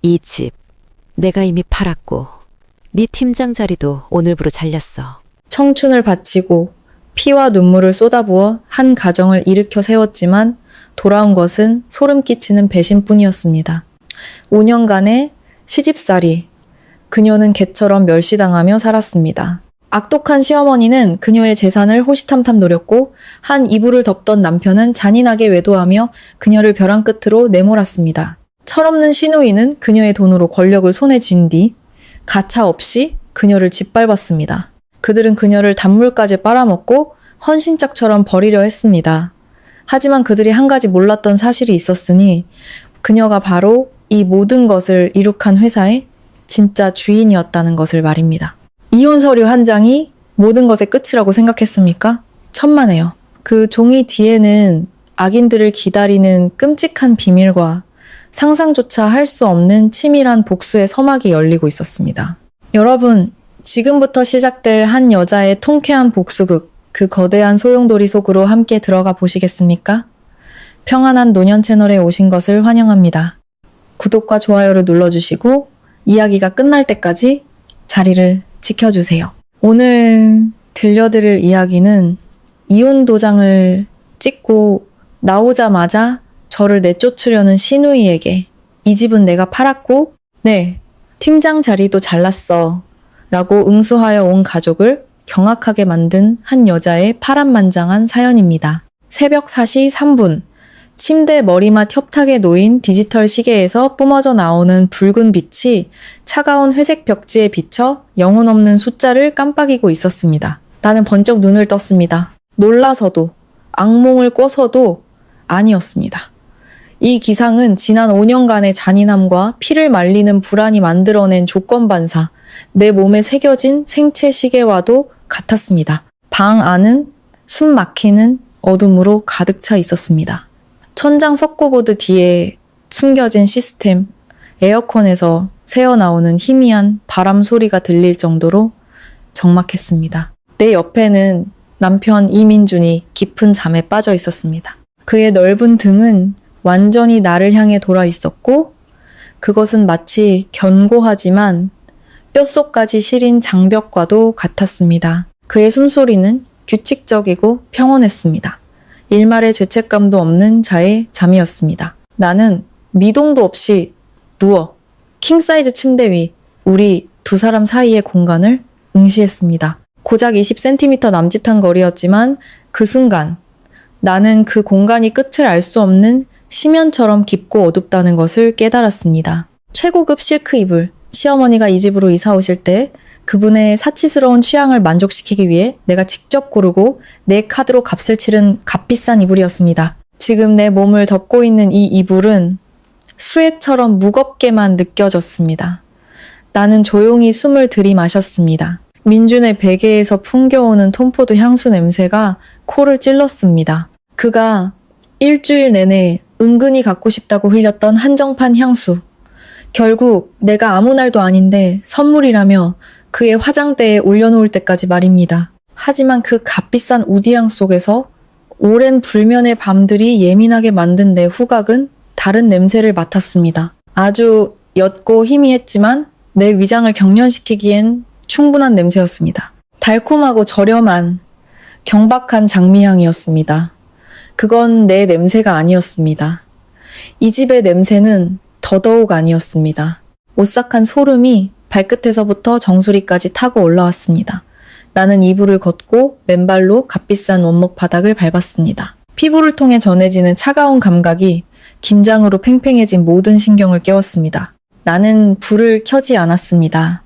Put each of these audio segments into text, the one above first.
이 집 내가 이미 팔았고 네 팀장 자리도 오늘부로 잘렸어. 청춘을 바치고 피와 눈물을 쏟아부어 한 가정을 일으켜 세웠지만 돌아온 것은 소름 끼치는 배신뿐이었습니다. 5년간의 시집살이, 그녀는 개처럼 멸시당하며 살았습니다. 악독한 시어머니는 그녀의 재산을 호시탐탐 노렸고 한 이불을 덮던 남편은 잔인하게 외도하며 그녀를 벼랑 끝으로 내몰았습니다. 철없는 시누이는 그녀의 돈으로 권력을 손에 쥔 뒤 가차 없이 그녀를 짓밟았습니다. 그들은 그녀를 단물까지 빨아먹고 헌신짝처럼 버리려 했습니다. 하지만 그들이 한 가지 몰랐던 사실이 있었으니 그녀가 바로 이 모든 것을 이룩한 회사의 진짜 주인이었다는 것을 말입니다. 이혼 서류 한 장이 모든 것의 끝이라고 생각했습니까? 천만에요. 그 종이 뒤에는 악인들을 기다리는 끔찍한 비밀과 상상조차 할 수 없는 치밀한 복수의 서막이 열리고 있었습니다. 여러분, 지금부터 시작될 한 여자의 통쾌한 복수극, 그 거대한 소용돌이 속으로 함께 들어가 보시겠습니까? 평안한 노년 채널에 오신 것을 환영합니다. 구독과 좋아요를 눌러주시고 이야기가 끝날 때까지 자리를 지켜주세요. 오늘 들려드릴 이야기는 이혼 도장을 찍고 나오자마자 저를 내쫓으려는 시누이에게 이 집은 내가 팔았고 네, 팀장 자리도 잘났어 라고 응수하여 온 가족을 경악하게 만든 한 여자의 파란만장한 사연입니다. 새벽 4시 3분, 침대 머리맡 협탁에 놓인 디지털 시계에서 뿜어져 나오는 붉은 빛이 차가운 회색 벽지에 비쳐 영혼 없는 숫자를 깜빡이고 있었습니다. 나는 번쩍 눈을 떴습니다. 놀라서도, 악몽을 꿔서도 아니었습니다. 이 기상은 지난 5년간의 잔인함과 피를 말리는 불안이 만들어낸 조건반사, 내 몸에 새겨진 생체 시계와도 같았습니다. 방 안은 숨 막히는 어둠으로 가득 차 있었습니다. 천장 석고보드 뒤에 숨겨진 시스템, 에어컨에서 새어나오는 희미한 바람 소리가 들릴 정도로 적막했습니다. 내 옆에는 남편 이민준이 깊은 잠에 빠져 있었습니다. 그의 넓은 등은 완전히 나를 향해 돌아 있었고 그것은 마치 견고하지만 뼛속까지 시린 장벽과도 같았습니다. 그의 숨소리는 규칙적이고 평온했습니다. 일말의 죄책감도 없는 자의 잠이었습니다. 나는 미동도 없이 누워 킹사이즈 침대 위 우리 두 사람 사이의 공간을 응시했습니다. 고작 20cm 남짓한 거리였지만 그 순간 나는 그 공간이 끝을 알 수 없는 심연처럼 깊고 어둡다는 것을 깨달았습니다. 최고급 실크 이불, 시어머니가 이 집으로 이사 오실 때 그분의 사치스러운 취향을 만족시키기 위해 내가 직접 고르고 내 카드로 값을 치른 값비싼 이불이었습니다. 지금 내 몸을 덮고 있는 이 이불은 수액처럼 무겁게만 느껴졌습니다. 나는 조용히 숨을 들이마셨습니다. 민준의 베개에서 풍겨오는 톰포드 향수 냄새가 코를 찔렀습니다. 그가 일주일 내내 은근히 갖고 싶다고 흘렸던 한정판 향수. 결국 내가 아무 날도 아닌데 선물이라며 그의 화장대에 올려놓을 때까지 말입니다. 하지만 그 값비싼 우디향 속에서 오랜 불면의 밤들이 예민하게 만든 내 후각은 다른 냄새를 맡았습니다. 아주 옅고 희미했지만 내 위장을 경련시키기엔 충분한 냄새였습니다. 달콤하고 저렴한 경박한 장미향이었습니다. 그건 내 냄새가 아니었습니다. 이 집의 냄새는 더더욱 아니었습니다. 오싹한 소름이 발끝에서부터 정수리까지 타고 올라왔습니다. 나는 이불을 걷고 맨발로 값비싼 원목 바닥을 밟았습니다. 피부를 통해 전해지는 차가운 감각이 긴장으로 팽팽해진 모든 신경을 깨웠습니다. 나는 불을 켜지 않았습니다.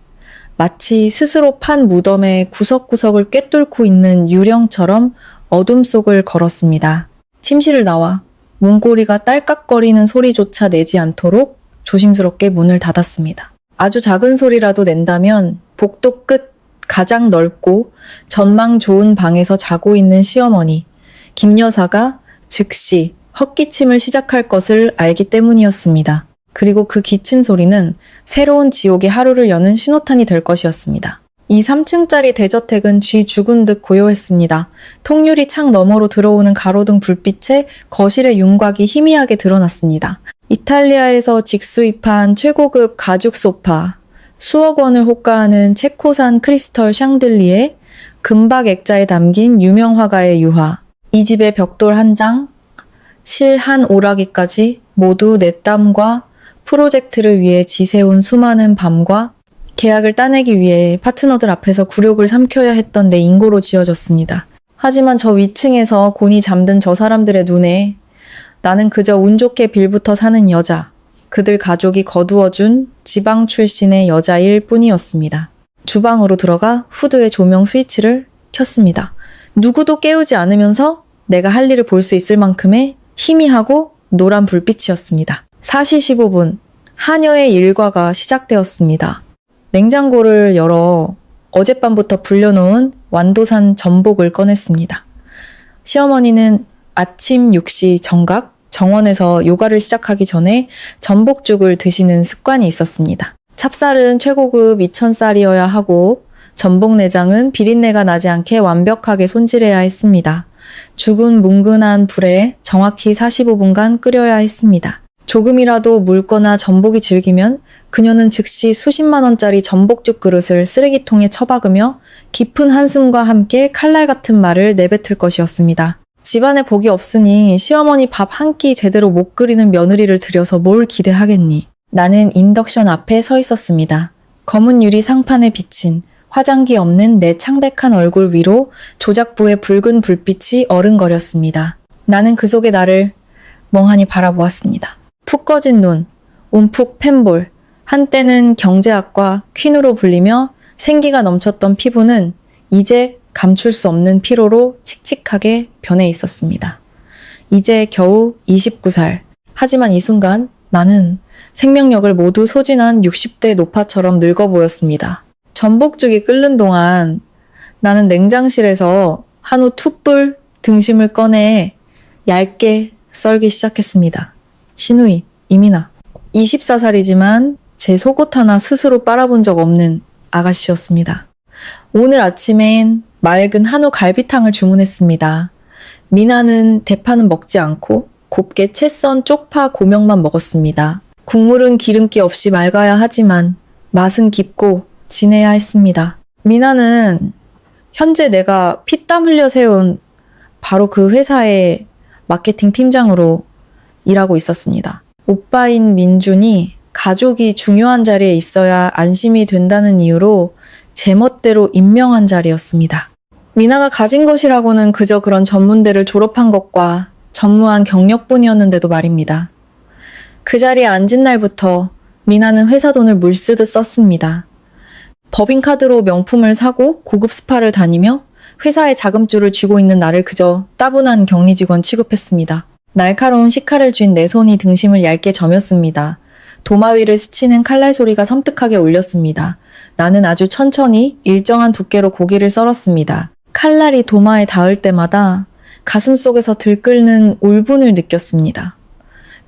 마치 스스로 판 무덤의 구석구석을 꿰뚫고 있는 유령처럼 어둠 속을 걸었습니다. 침실을 나와 문고리가 딸깍거리는 소리조차 내지 않도록 조심스럽게 문을 닫았습니다. 아주 작은 소리라도 낸다면 복도 끝 가장 넓고 전망 좋은 방에서 자고 있는 시어머니, 김 여사가 즉시 헛기침을 시작할 것을 알기 때문이었습니다. 그리고 그 기침 소리는 새로운 지옥의 하루를 여는 신호탄이 될 것이었습니다. 이 3층짜리 대저택은 쥐 죽은 듯 고요했습니다. 통유리 창 너머로 들어오는 가로등 불빛에 거실의 윤곽이 희미하게 드러났습니다. 이탈리아에서 직수입한 최고급 가죽 소파, 수억 원을 호가하는 체코산 크리스털 샹들리에, 금박 액자에 담긴 유명 화가의 유화, 이 집의 벽돌 한 장, 실 한 오라기까지 모두 내 땀과 프로젝트를 위해 지새운 수많은 밤과 계약을 따내기 위해 파트너들 앞에서 굴욕을 삼켜야 했던 내 인고로 지어졌습니다. 하지만 저 위층에서 곤히 잠든 저 사람들의 눈에 나는 그저 운 좋게 빌부터 사는 여자, 그들 가족이 거두어준 지방 출신의 여자일 뿐이었습니다. 주방으로 들어가 후드의 조명 스위치를 켰습니다. 누구도 깨우지 않으면서 내가 할 일을 볼 수 있을 만큼의 희미하고 노란 불빛이었습니다. 4시 15분, 하녀의 일과가 시작되었습니다. 냉장고를 열어 어젯밤부터 불려놓은 완도산 전복을 꺼냈습니다. 시어머니는 아침 6시 정각 정원에서 요가를 시작하기 전에 전복죽을 드시는 습관이 있었습니다. 찹쌀은 최고급 2000쌀이어야 하고 전복 내장은 비린내가 나지 않게 완벽하게 손질해야 했습니다. 죽은 뭉근한 불에 정확히 45분간 끓여야 했습니다. 조금이라도 묽거나 전복이 질기면 그녀는 즉시 수십만 원짜리 전복죽 그릇을 쓰레기통에 처박으며 깊은 한숨과 함께 칼날 같은 말을 내뱉을 것이었습니다. 집안에 복이 없으니 시어머니 밥 한 끼 제대로 못 끓이는 며느리를 들여서 뭘 기대하겠니. 나는 인덕션 앞에 서 있었습니다. 검은 유리 상판에 비친 화장기 없는 내 창백한 얼굴 위로 조작부의 붉은 불빛이 어른거렸습니다. 나는 그 속에 나를 멍하니 바라보았습니다. 푹 꺼진 눈, 움푹 팬볼, 한때는 경제학과 퀸으로 불리며 생기가 넘쳤던 피부는 이제 감출 수 없는 피로로 칙칙하게 변해 있었습니다. 이제 겨우 29살. 하지만 이 순간 나는 생명력을 모두 소진한 60대 노파처럼 늙어 보였습니다. 전복죽이 끓는 동안 나는 냉장실에서 한우 툭불 등심을 꺼내 얇게 썰기 시작했습니다. 신우이, 이민아. 24살이지만 제 속옷 하나 스스로 빨아본 적 없는 아가씨였습니다. 오늘 아침엔 맑은 한우 갈비탕을 주문했습니다. 미나는 대파는 먹지 않고 곱게 채 썬 쪽파 고명만 먹었습니다. 국물은 기름기 없이 맑아야 하지만 맛은 깊고 진해야 했습니다. 미나는 현재 내가 피땀 흘려 세운 바로 그 회사의 마케팅 팀장으로 일하고 있었습니다. 오빠인 민준이 가족이 중요한 자리에 있어야 안심이 된다는 이유로 제멋대로 임명한 자리였습니다. 미나가 가진 것이라고는 그저 그런 전문대를 졸업한 것과 전무한 경력뿐이었는데도 말입니다. 그 자리에 앉은 날부터 미나는 회사 돈을 물쓰듯 썼습니다. 법인카드로 명품을 사고 고급 스파를 다니며 회사의 자금줄을 쥐고 있는 나를 그저 따분한 격리직원 취급했습니다. 날카로운 식칼을 쥔 내 손이 등심을 얇게 저몄습니다. 도마 위를 스치는 칼날 소리가 섬뜩하게 울렸습니다. 나는 아주 천천히 일정한 두께로 고기를 썰었습니다. 칼날이 도마에 닿을 때마다 가슴속에서 들끓는 울분을 느꼈습니다.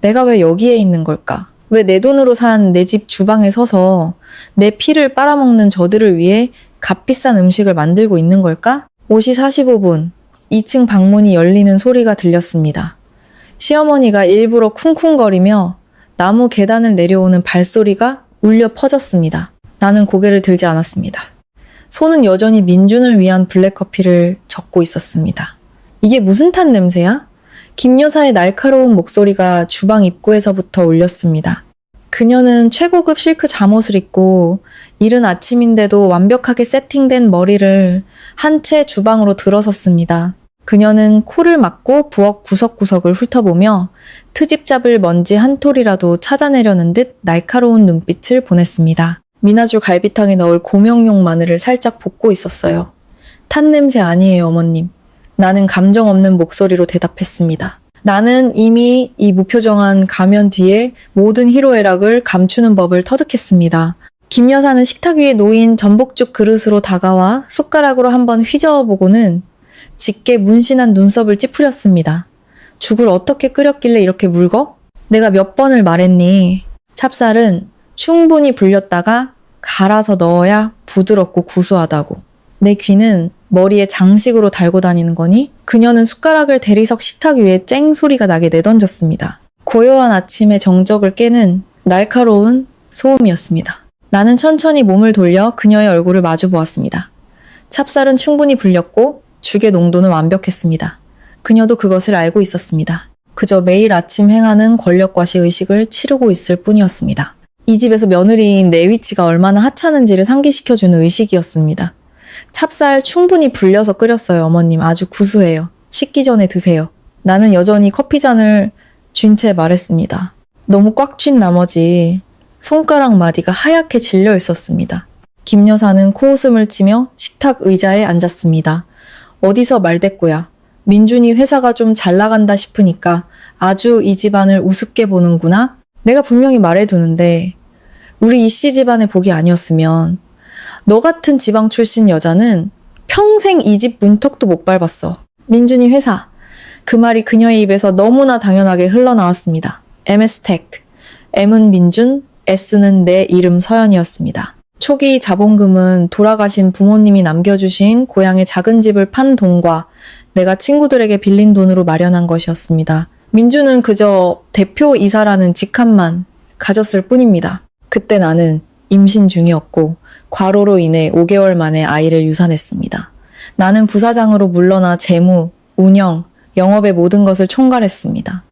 내가 왜 여기에 있는 걸까? 왜 내 돈으로 산 내 집 주방에 서서 내 피를 빨아먹는 저들을 위해 값비싼 음식을 만들고 있는 걸까? 5시 45분, 2층 방문이 열리는 소리가 들렸습니다. 시어머니가 일부러 쿵쿵거리며 나무 계단을 내려오는 발소리가 울려 퍼졌습니다. 나는 고개를 들지 않았습니다. 손은 여전히 민준을 위한 블랙커피를 적고 있었습니다. 이게 무슨 탄 냄새야? 김 여사의 날카로운 목소리가 주방 입구에서부터 울렸습니다. 그녀는 최고급 실크 잠옷을 입고 이른 아침인데도 완벽하게 세팅된 머리를 한 채 주방으로 들어섰습니다. 그녀는 코를 막고 부엌 구석구석을 훑어보며 트집 잡을 먼지 한 톨이라도 찾아내려는 듯 날카로운 눈빛을 보냈습니다. 미나주 갈비탕에 넣을 고명용 마늘을 살짝 볶고 있었어요. 탄 냄새 아니에요, 어머님. 나는 감정 없는 목소리로 대답했습니다. 나는 이미 이 무표정한 가면 뒤에 모든 희로애락을 감추는 법을 터득했습니다. 김 여사는 식탁 위에 놓인 전복죽 그릇으로 다가와 숟가락으로 한번 휘저어보고는 짙게 문신한 눈썹을 찌푸렸습니다. 죽을 어떻게 끓였길래 이렇게 묽어? 내가 몇 번을 말했니? 찹쌀은 충분히 불렸다가 갈아서 넣어야 부드럽고 구수하다고. 내 귀는 머리에 장식으로 달고 다니는 거니? 그녀는 숟가락을 대리석 식탁 위에 쨍 소리가 나게 내던졌습니다. 고요한 아침의 정적을 깨는 날카로운 소음이었습니다. 나는 천천히 몸을 돌려 그녀의 얼굴을 마주 보았습니다. 찹쌀은 충분히 불렸고 죽의 농도는 완벽했습니다. 그녀도 그것을 알고 있었습니다. 그저 매일 아침 행하는 권력과시 의식을 치르고 있을 뿐이었습니다. 이 집에서 며느리인 내 위치가 얼마나 하찮은지를 상기시켜주는 의식이었습니다. 찹쌀 충분히 불려서 끓였어요, 어머님. 아주 구수해요. 식기 전에 드세요. 나는 여전히 커피잔을 쥔 채 말했습니다. 너무 꽉 쥔 나머지 손가락 마디가 하얗게 질려 있었습니다. 김 여사는 코웃음을 치며 식탁 의자에 앉았습니다. 어디서 말대꾸야. 민준이 회사가 좀 잘 나간다 싶으니까 아주 이 집안을 우습게 보는구나? 내가 분명히 말해두는데 우리 이씨 집안의 복이 아니었으면 너 같은 지방 출신 여자는 평생 이 집 문턱도 못 밟았어. 민준이 회사. 그 말이 그녀의 입에서 너무나 당연하게 흘러나왔습니다. MS텍. M은 민준, S는 내 이름 서연이었습니다. 초기 자본금은 돌아가신 부모님이 남겨주신 고향의 작은 집을 판 돈과 내가 친구들에게 빌린 돈으로 마련한 것이었습니다. 민준은 그저 대표이사라는 직함만 가졌을 뿐입니다. 그때 나는 임신 중이었고 과로로 인해 5개월 만에 아이를 유산했습니다. 나는 부사장으로 물러나 재무, 운영, 영업의 모든 것을 총괄했습니다.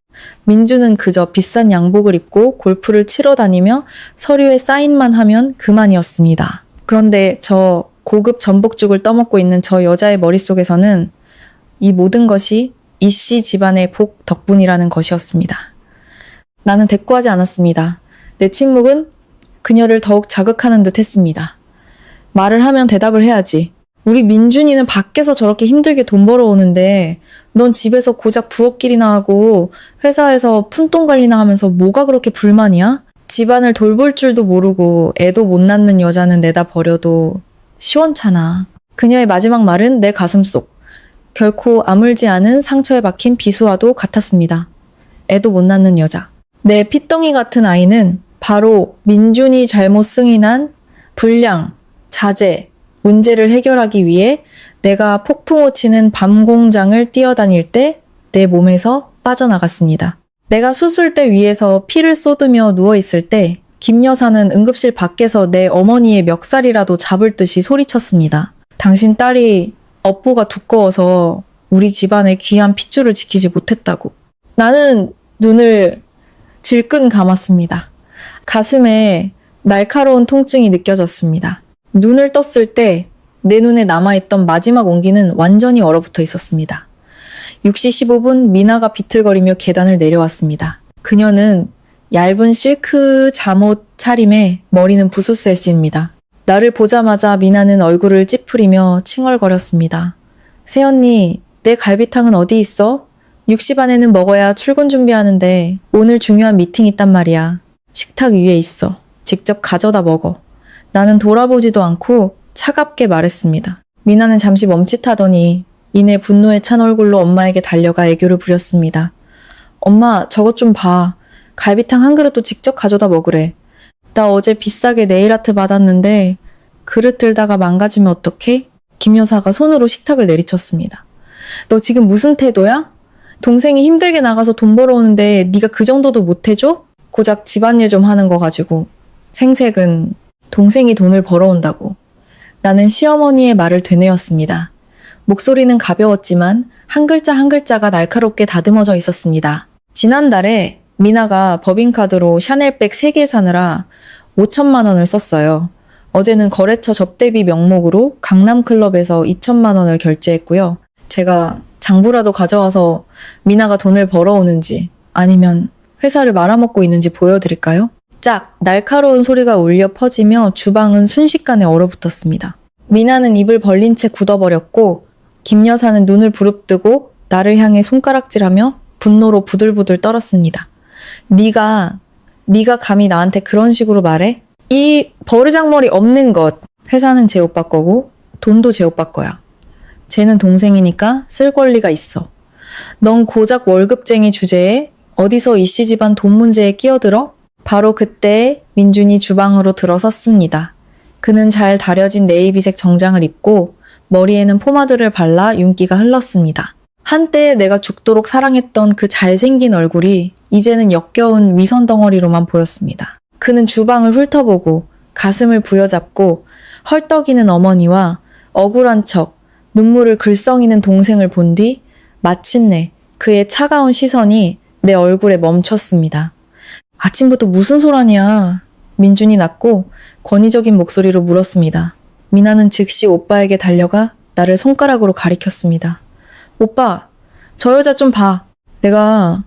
민주는 그저 비싼 양복을 입고 골프를 치러 다니며 서류에 사인만 하면 그만이었습니다. 그런데 저 고급 전복죽을 떠먹고 있는 저 여자의 머릿속에서는 이 모든 것이 이씨 집안의 복 덕분이라는 것이었습니다. 나는 대꾸하지 않았습니다. 내 침묵은 그녀를 더욱 자극하는 듯 했습니다. 말을 하면 대답을 해야지. 우리 민준이는 밖에서 저렇게 힘들게 돈 벌어오는데 넌 집에서 고작 부엌길이나 하고 회사에서 푼돈 관리나 하면서 뭐가 그렇게 불만이야? 집안을 돌볼 줄도 모르고 애도 못 낳는 여자는 내다 버려도 시원찮아. 그녀의 마지막 말은 내 가슴속. 결코 아물지 않은 상처에 박힌 비수와도 같았습니다. 애도 못 낳는 여자. 내 핏덩이 같은 아이는 바로 민준이 잘못 승인한 불량, 자재, 문제를 해결하기 위해 내가 폭풍우 치는 밤 공장을 뛰어다닐 때 내 몸에서 빠져나갔습니다. 내가 수술대 위에서 피를 쏟으며 누워있을 때 김 여사는 응급실 밖에서 내 어머니의 멱살이라도 잡을 듯이 소리쳤습니다. 당신 딸이 업보가 두꺼워서 우리 집안의 귀한 핏줄을 지키지 못했다고. 나는 눈을 질끈 감았습니다. 가슴에 날카로운 통증이 느껴졌습니다. 눈을 떴을 때 내 눈에 남아있던 마지막 온기는 완전히 얼어붙어 있었습니다. 6시 15분 미나가 비틀거리며 계단을 내려왔습니다. 그녀는 얇은 실크 잠옷 차림에 머리는 부스스에 씁니다. 나를 보자마자 미나는 얼굴을 찌푸리며 칭얼거렸습니다. 새언니, 내 갈비탕은 어디 있어? 6시 반에는 먹어야 출근 준비하는데 오늘 중요한 미팅 있단 말이야. 식탁 위에 있어. 직접 가져다 먹어. 나는 돌아보지도 않고 차갑게 말했습니다. 미나는 잠시 멈칫하더니 이내 분노에 찬 얼굴로 엄마에게 달려가 애교를 부렸습니다. 엄마, 저것 좀 봐. 갈비탕 한 그릇도 직접 가져다 먹으래. 나 어제 비싸게 네일아트 받았는데 그릇 들다가 망가지면 어떡해? 김 여사가 손으로 식탁을 내리쳤습니다. 너 지금 무슨 태도야? 동생이 힘들게 나가서 돈 벌어오는데 네가 그 정도도 못 해줘? 고작 집안일 좀 하는 거 가지고. 생색은 동생이 돈을 벌어온다고. 나는 시어머니의 말을 되뇌었습니다. 목소리는 가벼웠지만 한 글자 한 글자가 날카롭게 다듬어져 있었습니다. 지난달에 미나가 법인카드로 샤넬백 3개 사느라 5천만 원을 썼어요. 어제는 거래처 접대비 명목으로 강남클럽에서 2천만 원을 결제했고요. 제가 장부라도 가져와서 미나가 돈을 벌어오는지 아니면 회사를 말아먹고 있는지 보여드릴까요? 짝! 날카로운 소리가 울려 퍼지며 주방은 순식간에 얼어붙었습니다. 미나는 입을 벌린 채 굳어버렸고 김 여사는 눈을 부릅뜨고 나를 향해 손가락질하며 분노로 부들부들 떨었습니다. 네가 감히 나한테 그런 식으로 말해? 이 버르장머리 없는 것. 회사는 제 오빠 거고 돈도 제 오빠 거야. 쟤는 동생이니까 쓸 권리가 있어. 넌 고작 월급쟁이 주제에 어디서 이씨 집안 돈 문제에 끼어들어? 바로 그때 민준이 주방으로 들어섰습니다. 그는 잘 다려진 네이비색 정장을 입고 머리에는 포마드를 발라 윤기가 흘렀습니다. 한때 내가 죽도록 사랑했던 그 잘생긴 얼굴이 이제는 역겨운 위선 덩어리로만 보였습니다. 그는 주방을 훑어보고 가슴을 부여잡고 헐떡이는 어머니와 억울한 척 눈물을 글썽이는 동생을 본 뒤 마침내 그의 차가운 시선이 내 얼굴에 멈췄습니다. 아침부터 무슨 소란이야? 민준이 낮고 권위적인 목소리로 물었습니다. 미나는 즉시 오빠에게 달려가 나를 손가락으로 가리켰습니다. 오빠, 저 여자 좀 봐. 내가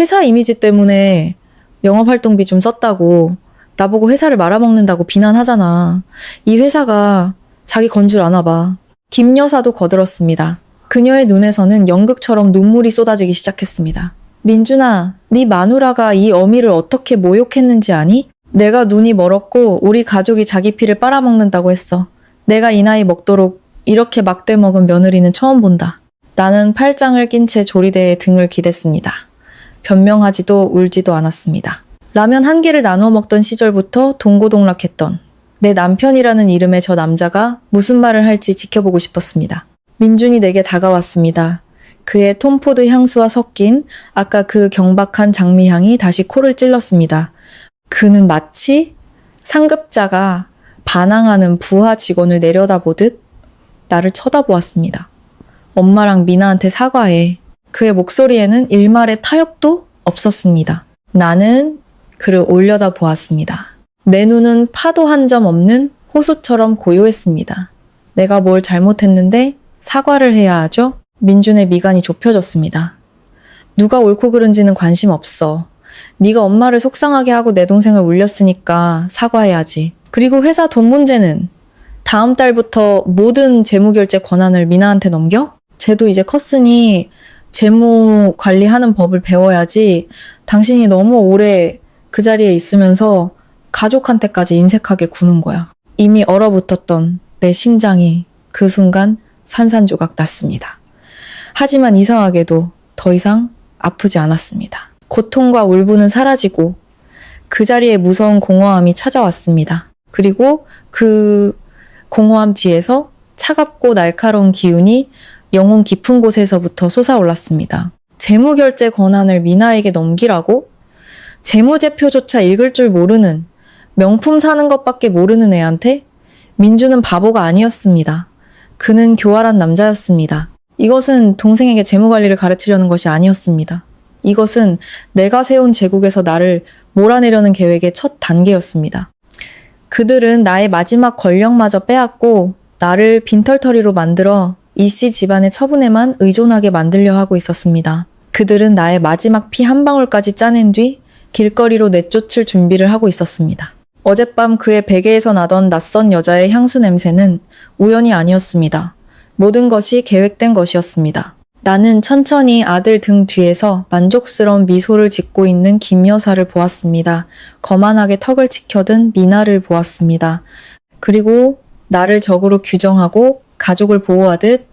회사 이미지 때문에 영업활동비 좀 썼다고 나보고 회사를 말아먹는다고 비난하잖아. 이 회사가 자기 건 줄 아나 봐. 김 여사도 거들었습니다. 그녀의 눈에서는 연극처럼 눈물이 쏟아지기 시작했습니다. 민준아, 네 마누라가 이 어미를 어떻게 모욕했는지 아니? 내가 눈이 멀었고 우리 가족이 자기 피를 빨아먹는다고 했어. 내가 이 나이 먹도록 이렇게 막대 먹은 며느리는 처음 본다. 나는 팔짱을 낀 채 조리대에 등을 기댔습니다. 변명하지도 울지도 않았습니다. 라면 한 개를 나누어 먹던 시절부터 동고동락했던 내 남편이라는 이름의 저 남자가 무슨 말을 할지 지켜보고 싶었습니다. 민준이 내게 다가왔습니다. 그의 톰포드 향수와 섞인 아까 그 경박한 장미향이 다시 코를 찔렀습니다. 그는 마치 상급자가 반항하는 부하 직원을 내려다보듯 나를 쳐다보았습니다. 엄마랑 미나한테 사과해. 그의 목소리에는 일말의 타협도 없었습니다. 나는 그를 올려다 보았습니다. 내 눈은 파도 한 점 없는 호수처럼 고요했습니다. 내가 뭘 잘못했는데 사과를 해야 하죠? 민준의 미간이 좁혀졌습니다. 누가 옳고 그른지는 관심 없어. 네가 엄마를 속상하게 하고 내 동생을 울렸으니까 사과해야지. 그리고 회사 돈 문제는 다음 달부터 모든 재무결제 권한을 미나한테 넘겨? 쟤도 이제 컸으니 재무 관리하는 법을 배워야지. 당신이 너무 오래 그 자리에 있으면서 가족한테까지 인색하게 구는 거야. 이미 얼어붙었던 내 심장이 그 순간 산산조각 났습니다. 하지만 이상하게도 더 이상 아프지 않았습니다. 고통과 울분은 사라지고 그 자리에 무서운 공허함이 찾아왔습니다. 그리고 그 공허함 뒤에서 차갑고 날카로운 기운이 영혼 깊은 곳에서부터 솟아올랐습니다. 재무결제 권한을 미나에게 넘기라고? 재무제표조차 읽을 줄 모르는, 명품 사는 것밖에 모르는 애한테? 민주는 바보가 아니었습니다. 그는 교활한 남자였습니다. 이것은 동생에게 재무관리를 가르치려는 것이 아니었습니다. 이것은 내가 세운 제국에서 나를 몰아내려는 계획의 첫 단계였습니다. 그들은 나의 마지막 권력마저 빼앗고 나를 빈털터리로 만들어 이씨 집안의 처분에만 의존하게 만들려 하고 있었습니다. 그들은 나의 마지막 피 한 방울까지 짜낸 뒤 길거리로 내쫓을 준비를 하고 있었습니다. 어젯밤 그의 베개에서 나던 낯선 여자의 향수 냄새는 우연이 아니었습니다. 모든 것이 계획된 것이었습니다. 나는 천천히 아들 등 뒤에서 만족스러운 미소를 짓고 있는 김 여사를 보았습니다. 거만하게 턱을 치켜든 미나를 보았습니다. 그리고 나를 적으로 규정하고 가족을 보호하듯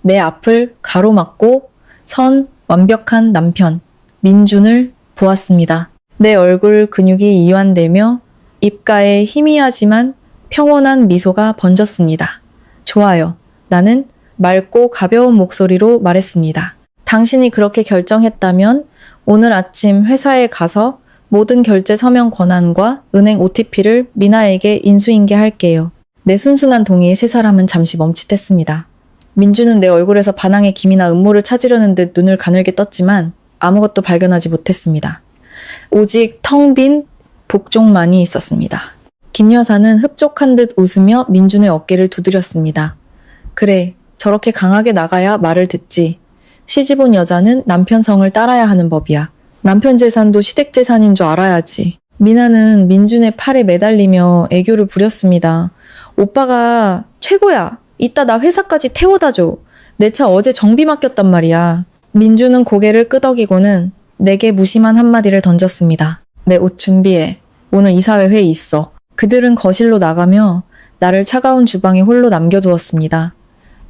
내 앞을 가로막고 선 완벽한 남편 민준을 보았습니다. 내 얼굴 근육이 이완되며 입가에 희미하지만 평온한 미소가 번졌습니다. 좋아요. 나는 맑고 가벼운 목소리로 말했습니다. 당신이 그렇게 결정했다면 오늘 아침 회사에 가서 모든 결제 서명 권한과 은행 OTP를 미나에게 인수인계할게요. 내 순순한 동의에 세 사람은 잠시 멈칫했습니다. 민주는 내 얼굴에서 반항의 기미나 음모를 찾으려는 듯 눈을 가늘게 떴지만 아무것도 발견하지 못했습니다. 오직 텅 빈 복종만이 있었습니다. 김 여사는 흡족한 듯 웃으며 민준의 어깨를 두드렸습니다. 그래, 저렇게 강하게 나가야 말을 듣지. 시집온 여자는 남편 성을 따라야 하는 법이야. 남편 재산도 시댁 재산인 줄 알아야지. 미나는 민준의 팔에 매달리며 애교를 부렸습니다. 오빠가 최고야. 이따 나 회사까지 태워다 줘. 내 차 어제 정비 맡겼단 말이야. 민준은 고개를 끄덕이고는 내게 무심한 한마디를 던졌습니다. 내 옷 준비해. 오늘 이사회 회의 있어. 그들은 거실로 나가며 나를 차가운 주방에 홀로 남겨두었습니다.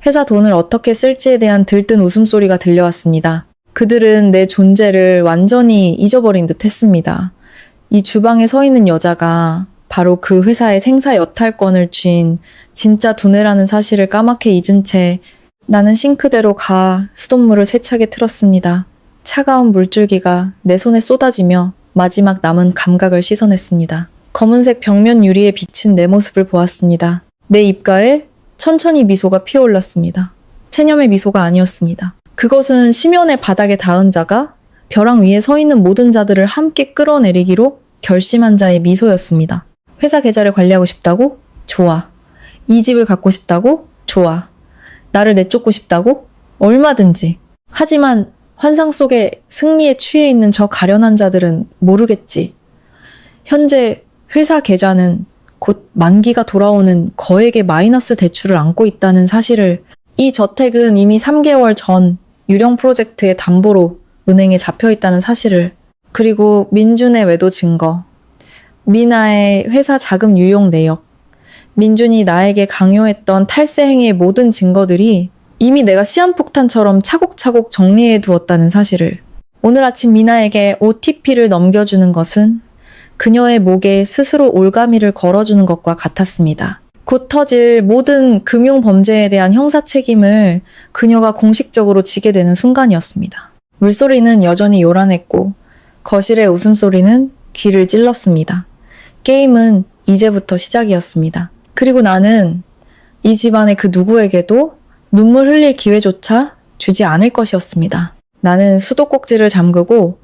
회사 돈을 어떻게 쓸지에 대한 들뜬 웃음소리가 들려왔습니다. 그들은 내 존재를 완전히 잊어버린 듯 했습니다. 이 주방에 서 있는 여자가 바로 그 회사의 생사 여탈권을 쥔 진짜 두뇌라는 사실을 까맣게 잊은 채 나는 싱크대로 가 수돗물을 세차게 틀었습니다. 차가운 물줄기가 내 손에 쏟아지며 마지막 남은 감각을 씻어냈습니다. 검은색 벽면 유리에 비친 내 모습을 보았습니다. 내 입가에 천천히 미소가 피어올랐습니다. 체념의 미소가 아니었습니다. 그것은 심연의 바닥에 닿은 자가 벼랑 위에 서 있는 모든 자들을 함께 끌어내리기로 결심한 자의 미소였습니다. 회사 계좌를 관리하고 싶다고? 좋아. 이 집을 갖고 싶다고? 좋아. 나를 내쫓고 싶다고? 얼마든지. 하지만 환상 속에 승리에 취해 있는 저 가련한 자들은 모르겠지. 현재 회사 계좌는 곧 만기가 돌아오는 거액의 마이너스 대출을 안고 있다는 사실을, 이 저택은 이미 3개월 전 유령 프로젝트의 담보로 은행에 잡혀 있다는 사실을, 그리고 민준의 외도 증거, 미나의 회사 자금 유용 내역, 민준이 나에게 강요했던 탈세 행위의 모든 증거들이 이미 내가 시한폭탄처럼 차곡차곡 정리해 두었다는 사실을. 오늘 아침 미나에게 OTP를 넘겨주는 것은 그녀의 목에 스스로 올가미를 걸어주는 것과 같았습니다. 곧 터질 모든 금융 범죄에 대한 형사 책임을 그녀가 공식적으로 지게 되는 순간이었습니다. 물소리는 여전히 요란했고 거실의 웃음소리는 귀를 찔렀습니다. 게임은 이제부터 시작이었습니다. 그리고 나는 이 집안의 그 누구에게도 눈물 흘릴 기회조차 주지 않을 것이었습니다. 나는 수도꼭지를 잠그고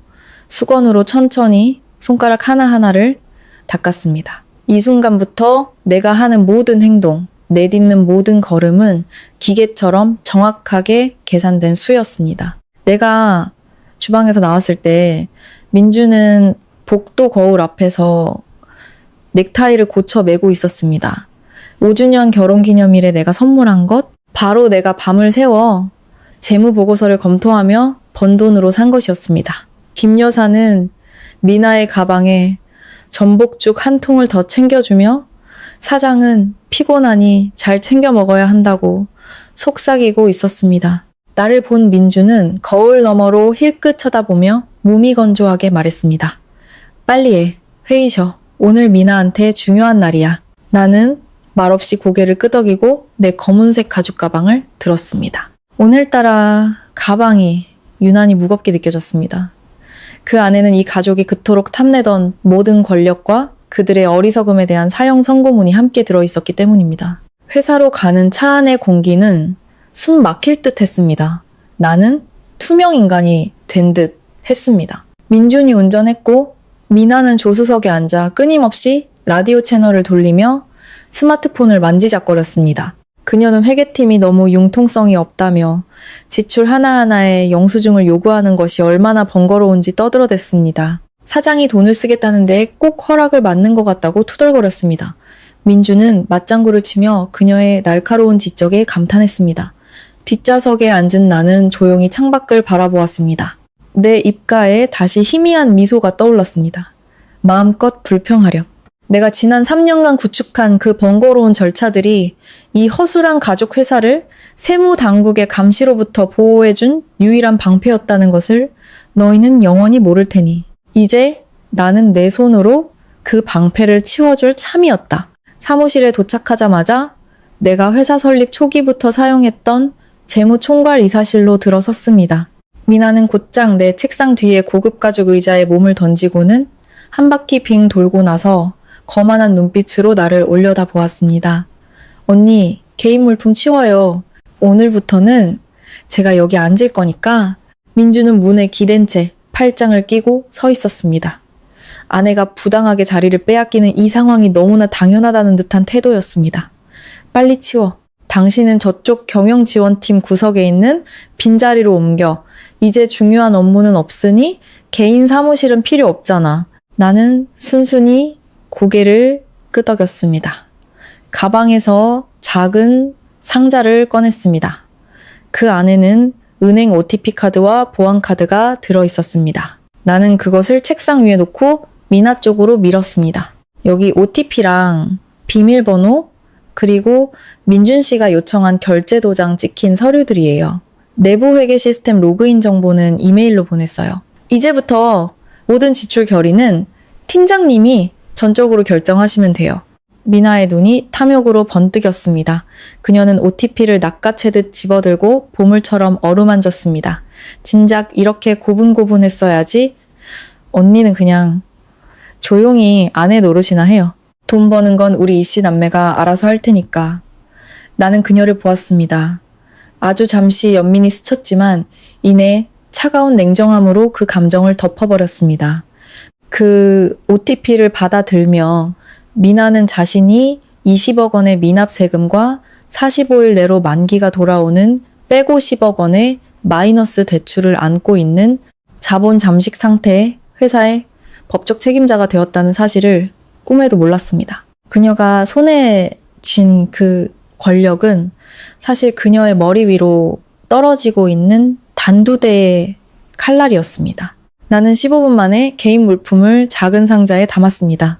수건으로 천천히 손가락 하나하나를 닦았습니다. 이 순간부터 내가 하는 모든 행동, 내딛는 모든 걸음은 기계처럼 정확하게 계산된 수였습니다. 내가 주방에서 나왔을 때 민주는 복도 거울 앞에서 넥타이를 고쳐 매고 있었습니다. 5주년 결혼기념일에 내가 선물한 것, 바로 내가 밤을 새워 재무보고서를 검토하며 번 돈으로 산 것이었습니다. 김 여사는 미나의 가방에 전복죽 한 통을 더 챙겨주며 사장은 피곤하니 잘 챙겨 먹어야 한다고 속삭이고 있었습니다. 나를 본 민주는 거울 너머로 힐끗 쳐다보며 무미건조하게 말했습니다. 빨리 해. 회의셔. 오늘 미나한테 중요한 날이야. 나는 말없이 고개를 끄덕이고 내 검은색 가죽 가방을 들었습니다. 오늘따라 가방이 유난히 무겁게 느껴졌습니다. 그 안에는 이 가족이 그토록 탐내던 모든 권력과 그들의 어리석음에 대한 사형 선고문이 함께 들어있었기 때문입니다. 회사로 가는 차 안의 공기는 숨 막힐 듯 했습니다. 나는 투명 인간이 된 듯 했습니다. 민준이 운전했고 미나는 조수석에 앉아 끊임없이 라디오 채널을 돌리며 스마트폰을 만지작거렸습니다. 그녀는 회계팀이 너무 융통성이 없다며 지출 하나하나에 영수증을 요구하는 것이 얼마나 번거로운지 떠들어댔습니다. 사장이 돈을 쓰겠다는데 꼭 허락을 받는 것 같다고 투덜거렸습니다. 민주는 맞장구를 치며 그녀의 날카로운 지적에 감탄했습니다. 뒷좌석에 앉은 나는 조용히 창밖을 바라보았습니다. 내 입가에 다시 희미한 미소가 떠올랐습니다. 마음껏 불평하렴. 내가 지난 3년간 구축한 그 번거로운 절차들이 이 허술한 가족 회사를 세무당국의 감시로부터 보호해준 유일한 방패였다는 것을 너희는 영원히 모를 테니 이제 나는 내 손으로 그 방패를 치워줄 참이었다. 사무실에 도착하자마자 내가 회사 설립 초기부터 사용했던 재무총괄 이사실로 들어섰습니다. 미나는 곧장 내 책상 뒤에 고급 가죽 의자에 몸을 던지고는 한 바퀴 빙 돌고 나서 거만한 눈빛으로 나를 올려다 보았습니다. 언니, 개인 물품 치워요. 오늘부터는 제가 여기 앉을 거니까. 민주는 문에 기댄 채 팔짱을 끼고 서 있었습니다. 아내가 부당하게 자리를 빼앗기는 이 상황이 너무나 당연하다는 듯한 태도였습니다. 빨리 치워. 당신은 저쪽 경영지원팀 구석에 있는 빈자리로 옮겨. 이제 중요한 업무는 없으니 개인 사무실은 필요 없잖아. 나는 순순히 고개를 끄덕였습니다. 가방에서 작은 상자를 꺼냈습니다. 그 안에는 은행 OTP 카드와 보안 카드가 들어 있었습니다. 나는 그것을 책상 위에 놓고 미나 쪽으로 밀었습니다. 여기 OTP랑 비밀번호 그리고 민준 씨가 요청한 결제 도장 찍힌 서류들이에요. 내부 회계 시스템 로그인 정보는 이메일로 보냈어요. 이제부터 모든 지출 결의는 팀장님이 전적으로 결정하시면 돼요. 미나의 눈이 탐욕으로 번뜩였습니다. 그녀는 OTP를 낚아채듯 집어들고 보물처럼 어루만졌습니다. 진작 이렇게 고분고분했어야지. 언니는 그냥 조용히 아내 노릇이나 해요. 돈 버는 건 우리 이씨 남매가 알아서 할 테니까. 나는 그녀를 보았습니다. 아주 잠시 연민이 스쳤지만 이내 차가운 냉정함으로 그 감정을 덮어버렸습니다. 그 OTP를 받아들며 미나는 자신이 20억 원의 미납 세금과 45일 내로 만기가 돌아오는 빼고 10억 원의 마이너스 대출을 안고 있는 자본 잠식 상태의 회사의 법적 책임자가 되었다는 사실을 꿈에도 몰랐습니다. 그녀가 손에 쥔 그 권력은 사실 그녀의 머리 위로 떨어지고 있는 단두대의 칼날이었습니다. 나는 15분 만에 개인 물품을 작은 상자에 담았습니다.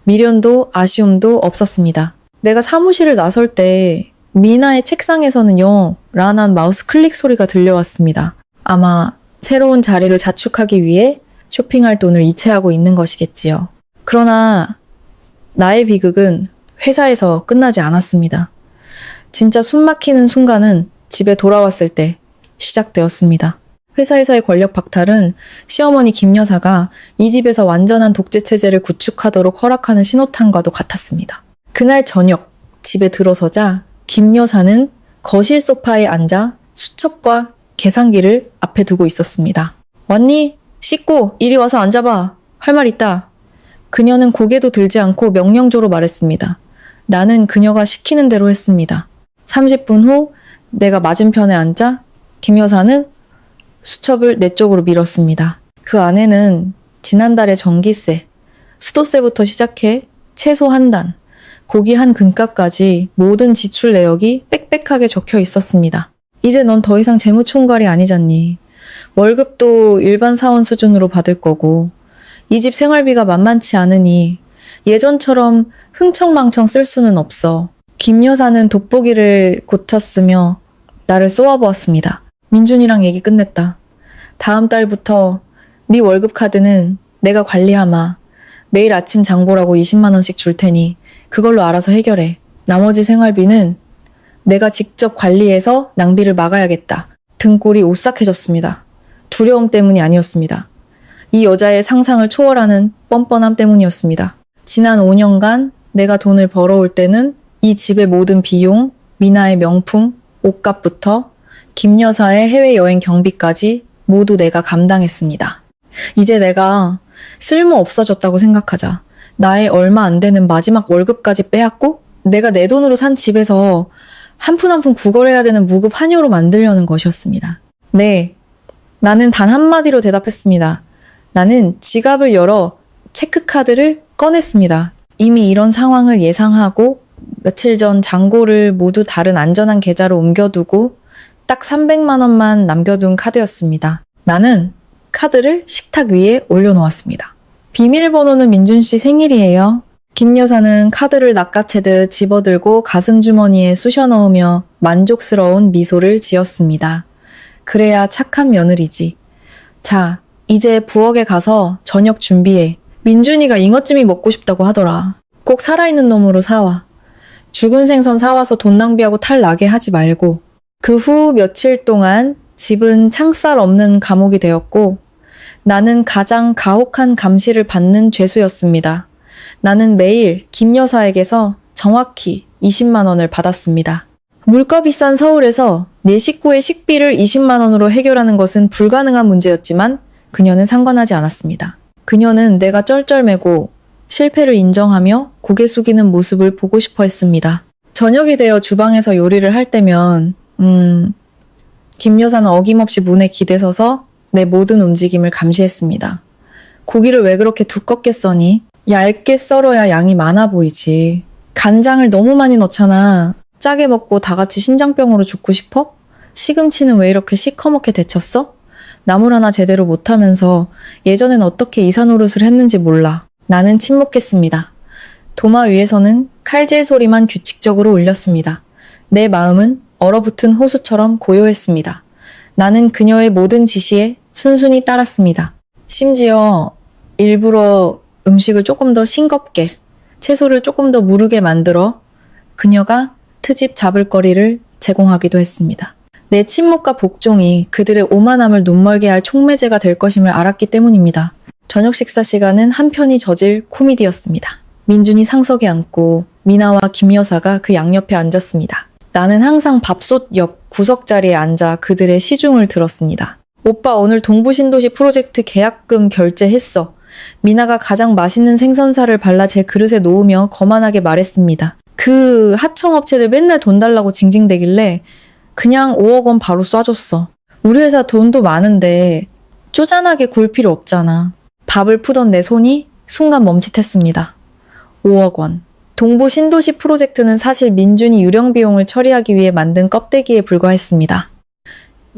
미련도 아쉬움도 없었습니다. 내가 사무실을 나설 때 미나의 책상에서는요, 란한 마우스 클릭 소리가 들려왔습니다. 아마 새로운 자리를 자축하기 위해 쇼핑할 돈을 이체하고 있는 것이겠지요. 그러나 나의 비극은 회사에서 끝나지 않았습니다. 진짜 숨막히는 순간은 집에 돌아왔을 때 시작되었습니다. 회사에서의 권력 박탈은 시어머니 김 여사가 이 집에서 완전한 독재 체제를 구축하도록 허락하는 신호탄과도 같았습니다. 그날 저녁 집에 들어서자 김 여사는 거실 소파에 앉아 수첩과 계산기를 앞에 두고 있었습니다. 왔니? 씻고 이리 와서 앉아봐. 할 말 있다. 그녀는 고개도 들지 않고 명령조로 말했습니다. 나는 그녀가 시키는 대로 했습니다. 30분 후 내가 맞은편에 앉자 김 여사는 수첩을 내 쪽으로 밀었습니다. 그 안에는 지난달의 전기세, 수도세부터 시작해 채소 한 단, 고기 한 근가까지 모든 지출 내역이 빽빽하게 적혀 있었습니다. 이제 넌 더 이상 재무총괄이 아니잖니. 월급도 일반 사원 수준으로 받을 거고 이 집 생활비가 만만치 않으니 예전처럼 흥청망청 쓸 수는 없어. 김 여사는 돋보기를 고쳤으며 나를 쏘아보았습니다. 민준이랑 얘기 끝냈다. 다음 달부터 네 월급 카드는 내가 관리하마. 매일 아침 장보라고 20만 원씩 줄 테니 그걸로 알아서 해결해. 나머지 생활비는 내가 직접 관리해서 낭비를 막아야겠다. 등골이 오싹해졌습니다. 두려움 때문이 아니었습니다. 이 여자의 상상을 초월하는 뻔뻔함 때문이었습니다. 지난 5년간 내가 돈을 벌어올 때는 이 집의 모든 비용, 미나의 명품, 옷값부터 김 여사의 해외여행 경비까지 모두 내가 감당했습니다. 이제 내가 쓸모 없어졌다고 생각하자. 나의 얼마 안 되는 마지막 월급까지 빼앗고 내가 내 돈으로 산 집에서 한 푼 한 푼 구걸해야 되는 무급 한여로 만들려는 것이었습니다. 네, 나는 단 한마디로 대답했습니다. 나는 지갑을 열어 체크카드를 꺼냈습니다. 이미 이런 상황을 예상하고 며칠 전 잔고를 모두 다른 안전한 계좌로 옮겨두고 딱 300만 원만 남겨둔 카드였습니다. 나는 카드를 식탁 위에 올려놓았습니다. 비밀번호는 민준 씨 생일이에요. 김 여사는 카드를 낚아채듯 집어들고 가슴 주머니에 쑤셔 넣으며 만족스러운 미소를 지었습니다. 그래야 착한 며느리지. 자, 이제 부엌에 가서 저녁 준비해. 민준이가 잉어찜이 먹고 싶다고 하더라. 꼭 살아있는 놈으로 사와. 죽은 생선 사와서 돈 낭비하고 탈 나게 하지 말고. 그 후 며칠 동안 집은 창살 없는 감옥이 되었고 나는 가장 가혹한 감시를 받는 죄수였습니다. 나는 매일 김 여사에게서 정확히 20만 원을 받았습니다. 물가 비싼 서울에서 내 식구의 식비를 20만 원으로 해결하는 것은 불가능한 문제였지만 그녀는 상관하지 않았습니다. 그녀는 내가 쩔쩔매고 실패를 인정하며 고개 숙이는 모습을 보고 싶어 했습니다. 저녁이 되어 주방에서 요리를 할 때면 김 여사는 어김없이 문에 기대서서 내 모든 움직임을 감시했습니다. 고기를 왜 그렇게 두껍게 써니? 얇게 썰어야 양이 많아 보이지. 간장을 너무 많이 넣잖아. 짜게 먹고 다 같이 신장병으로 죽고 싶어? 시금치는 왜 이렇게 시커멓게 데쳤어? 나물 하나 제대로 못하면서 예전엔 어떻게 이사 노릇을 했는지 몰라. 나는 침묵했습니다. 도마 위에서는 칼질 소리만 규칙적으로 울렸습니다. 내 마음은 얼어붙은 호수처럼 고요했습니다. 나는 그녀의 모든 지시에 순순히 따랐습니다. 심지어 일부러 음식을 조금 더 싱겁게, 채소를 조금 더 무르게 만들어 그녀가 트집 잡을 거리를 제공하기도 했습니다. 내 침묵과 복종이 그들의 오만함을 눈멀게 할 촉매제가 될 것임을 알았기 때문입니다. 저녁 식사 시간은 한편이 젖을 코미디였습니다. 민준이 상석에 앉고 미나와 김 여사가 그 양옆에 앉았습니다. 나는 항상 밥솥 옆 구석자리에 앉아 그들의 시중을 들었습니다. 오빠 오늘 동부신도시 프로젝트 계약금 결제했어. 미나가 가장 맛있는 생선살을 발라 제 그릇에 놓으며 거만하게 말했습니다. 그 하청업체들 맨날 돈 달라고 징징대길래 그냥 5억 원 바로 쏴줬어. 우리 회사 돈도 많은데 쪼잔하게 굴 필요 없잖아. 밥을 푸던 내 손이 순간 멈칫했습니다. 5억 원. 동부 신도시 프로젝트는 사실 민준이 유령 비용을 처리하기 위해 만든 껍데기에 불과했습니다.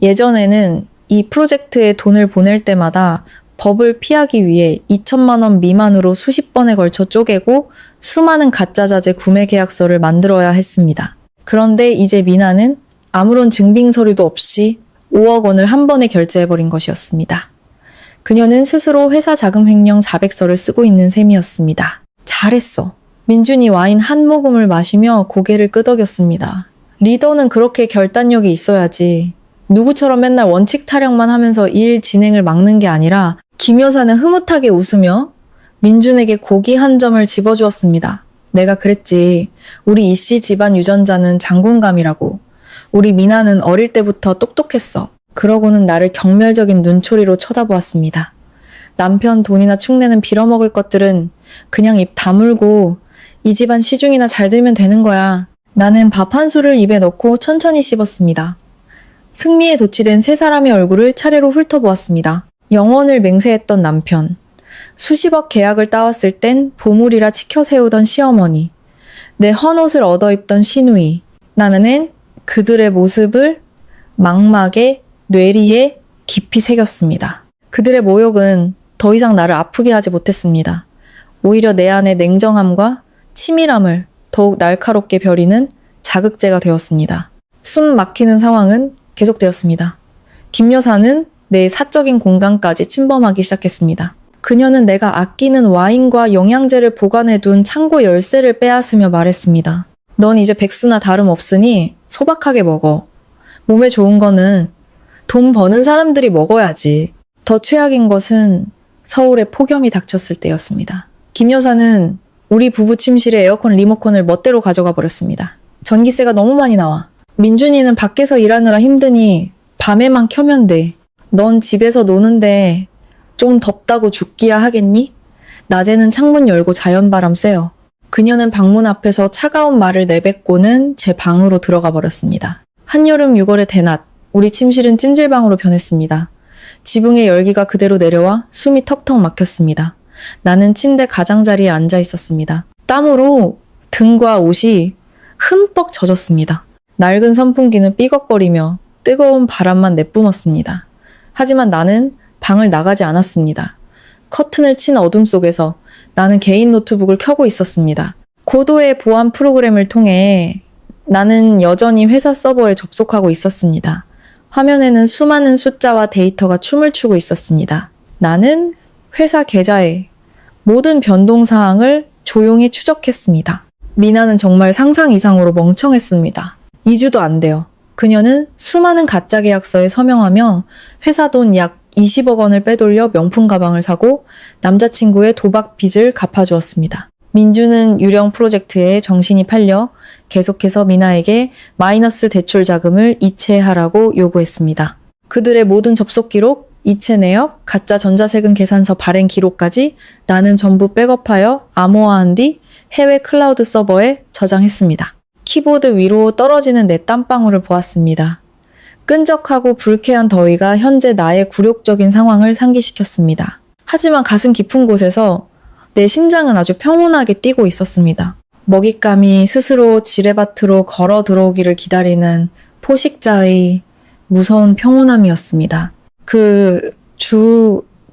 예전에는 이 프로젝트에 돈을 보낼 때마다 법을 피하기 위해 2천만 원 미만으로 수십 번에 걸쳐 쪼개고 수많은 가짜 자재 구매 계약서를 만들어야 했습니다. 그런데 이제 미나는 아무런 증빙 서류도 없이 5억 원을 한 번에 결제해버린 것이었습니다. 그녀는 스스로 회사 자금 횡령 자백서를 쓰고 있는 셈이었습니다. 잘했어. 민준이 와인 한 모금을 마시며 고개를 끄덕였습니다. 리더는 그렇게 결단력이 있어야지. 누구처럼 맨날 원칙 타령만 하면서 일 진행을 막는 게 아니라 김 여사는 흐뭇하게 웃으며 민준에게 고기 한 점을 집어주었습니다. 내가 그랬지. 우리 이씨 집안 유전자는 장군감이라고. 우리 미나는 어릴 때부터 똑똑했어. 그러고는 나를 경멸적인 눈초리로 쳐다보았습니다. 남편 돈이나 축내는 빌어먹을 것들은 그냥 입 다물고 이 집안 시중이나 잘 들면 되는 거야. 나는 밥 한 술을 입에 넣고 천천히 씹었습니다. 승리에 도취된 세 사람의 얼굴을 차례로 훑어보았습니다. 영원을 맹세했던 남편, 수십억 계약을 따왔을 땐 보물이라 치켜세우던 시어머니, 내 헌옷을 얻어입던 시누이, 나는 그들의 모습을 망막에 뇌리에 깊이 새겼습니다. 그들의 모욕은 더 이상 나를 아프게 하지 못했습니다. 오히려 내 안의 냉정함과 치밀함을 더욱 날카롭게 벼리는 자극제가 되었습니다. 숨 막히는 상황은 계속되었습니다. 김 여사는 내 사적인 공간까지 침범하기 시작했습니다. 그녀는 내가 아끼는 와인과 영양제를 보관해둔 창고 열쇠를 빼앗으며 말했습니다. 넌 이제 백수나 다름없으니 소박하게 먹어. 몸에 좋은 거는 돈 버는 사람들이 먹어야지. 더 최악인 것은 서울에 폭염이 닥쳤을 때였습니다. 김 여사는 우리 부부 침실의 에어컨 리모컨을 멋대로 가져가 버렸습니다. 전기세가 너무 많이 나와. 민준이는 밖에서 일하느라 힘드니 밤에만 켜면 돼. 넌 집에서 노는데 좀 덥다고 죽기야 하겠니? 낮에는 창문 열고 자연바람 쐬어. 그녀는 방문 앞에서 차가운 말을 내뱉고는 제 방으로 들어가 버렸습니다. 한여름 6월의 대낮, 우리 침실은 찜질방으로 변했습니다. 지붕의 열기가 그대로 내려와 숨이 턱턱 막혔습니다. 나는 침대 가장자리에 앉아 있었습니다. 땀으로 등과 옷이 흠뻑 젖었습니다. 낡은 선풍기는 삐걱거리며 뜨거운 바람만 내뿜었습니다. 하지만 나는 방을 나가지 않았습니다. 커튼을 친 어둠 속에서 나는 개인 노트북을 켜고 있었습니다. 고도의 보안 프로그램을 통해 나는 여전히 회사 서버에 접속하고 있었습니다. 화면에는 수많은 숫자와 데이터가 춤을 추고 있었습니다. 나는 회사 계좌의 모든 변동사항을 조용히 추적했습니다. 미나는 정말 상상 이상으로 멍청했습니다. 2주도 안 돼요. 그녀는 수많은 가짜 계약서에 서명하며 회사 돈 약 20억 원을 빼돌려 명품 가방을 사고 남자친구의 도박 빚을 갚아주었습니다. 민주는 유령 프로젝트에 정신이 팔려 계속해서 미나에게 마이너스 대출 자금을 이체하라고 요구했습니다. 그들의 모든 접속 기록, 이체 내역, 가짜 전자세금 계산서 발행 기록까지 나는 전부 백업하여 암호화한 뒤 해외 클라우드 서버에 저장했습니다. 키보드 위로 떨어지는 내 땀방울을 보았습니다. 끈적하고 불쾌한 더위가 현재 나의 굴욕적인 상황을 상기시켰습니다. 하지만 가슴 깊은 곳에서 내 심장은 아주 평온하게 뛰고 있었습니다. 먹잇감이 스스로 지뢰밭으로 걸어 들어오기를 기다리는 포식자의 무서운 평온함이었습니다.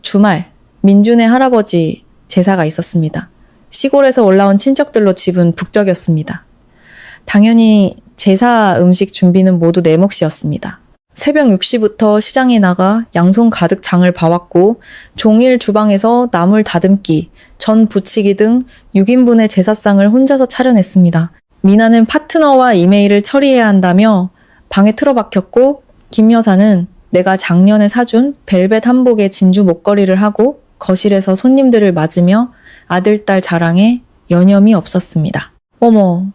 주말, 민준의 할아버지 제사가 있었습니다. 시골에서 올라온 친척들로 집은 북적였습니다. 당연히 제사 음식 준비는 모두 내 몫이었습니다. 새벽 6시부터 시장에 나가 양손 가득 장을 봐왔고 종일 주방에서 나물 다듬기, 전 부치기 등 6인분의 제사상을 혼자서 차려냈습니다. 미나는 파트너와 이메일을 처리해야 한다며 방에 틀어박혔고 김 여사는 내가 작년에 사준 벨벳 한복에 진주 목걸이를 하고 거실에서 손님들을 맞으며 아들, 딸 자랑에 여념이 없었습니다. 어머,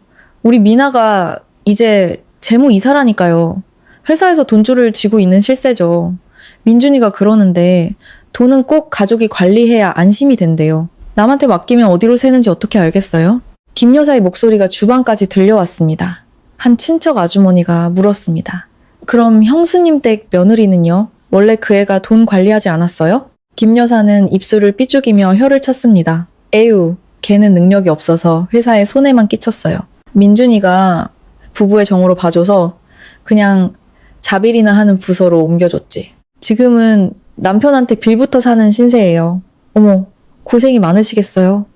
우리 미나가 이제 재무 이사라니까요. 회사에서 돈줄을 쥐고 있는 실세죠. 민준이가 그러는데 돈은 꼭 가족이 관리해야 안심이 된대요. 남한테 맡기면 어디로 새는지 어떻게 알겠어요? 김 여사의 목소리가 주방까지 들려왔습니다. 한 친척 아주머니가 물었습니다. 그럼 형수님 댁 며느리는요? 원래 그 애가 돈 관리하지 않았어요? 김 여사는 입술을 삐죽이며 혀를 쳤습니다. 에휴, 걔는 능력이 없어서 회사에 손해만 끼쳤어요. 민준이가 부부의 정으로 봐줘서 그냥 자빌이나 하는 부서로 옮겨줬지. 지금은 남편한테 빌부터 사는 신세예요. 어머, 고생이 많으시겠어요.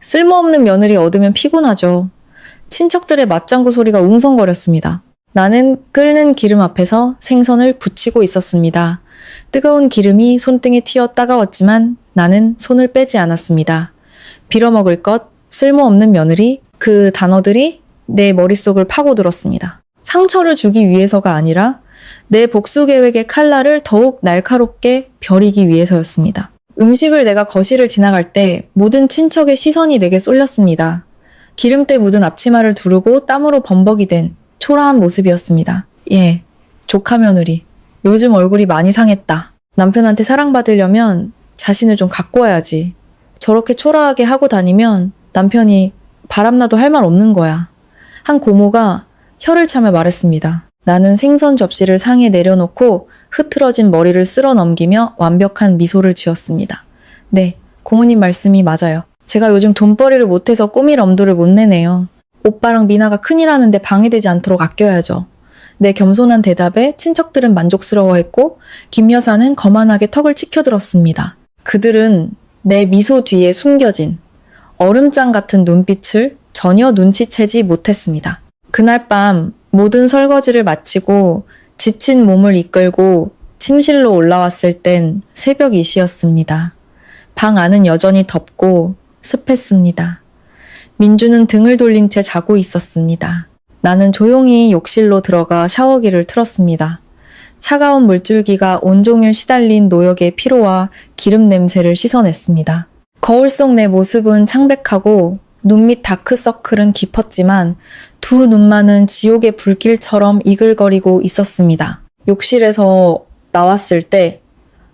쓸모없는 며느리 얻으면 피곤하죠. 친척들의 맞장구 소리가 웅성거렸습니다. 나는 끓는 기름 앞에서 생선을 부치고 있었습니다. 뜨거운 기름이 손등에 튀어 따가웠지만 나는 손을 빼지 않았습니다. 빌어먹을 것, 쓸모없는 며느리, 그 단어들이 내 머릿속을 파고들었습니다. 상처를 주기 위해서가 아니라 내 복수 계획의 칼날을 더욱 날카롭게 벼리기 위해서였습니다. 음식을 내가 거실을 지나갈 때 모든 친척의 시선이 내게 쏠렸습니다. 기름때 묻은 앞치마를 두르고 땀으로 범벅이 된 초라한 모습이었습니다. 예, 조카 며느리. 요즘 얼굴이 많이 상했다. 남편한테 사랑받으려면 자신을 좀 갖고 와야지. 저렇게 초라하게 하고 다니면 남편이 바람나도 할 말 없는 거야. 한 고모가 혀를 차며 말했습니다. 나는 생선 접시를 상에 내려놓고 흐트러진 머리를 쓸어 넘기며 완벽한 미소를 지었습니다. 네, 고모님 말씀이 맞아요. 제가 요즘 돈벌이를 못해서 꾸밀 엄두를 못 내네요. 오빠랑 미나가 큰일 하는데 방해되지 않도록 아껴야죠. 내 겸손한 대답에 친척들은 만족스러워했고 김 여사는 거만하게 턱을 치켜들었습니다. 그들은 내 미소 뒤에 숨겨진 얼음장 같은 눈빛을 전혀 눈치채지 못했습니다. 그날 밤 모든 설거지를 마치고 지친 몸을 이끌고 침실로 올라왔을 땐 새벽 2시였습니다. 방 안은 여전히 덥고 습했습니다. 민주는 등을 돌린 채 자고 있었습니다. 나는 조용히 욕실로 들어가 샤워기를 틀었습니다. 차가운 물줄기가 온종일 시달린 노역의 피로와 기름 냄새를 씻어냈습니다. 거울 속 내 모습은 창백하고 눈 밑 다크서클은 깊었지만 두 눈만은 지옥의 불길처럼 이글거리고 있었습니다. 욕실에서 나왔을 때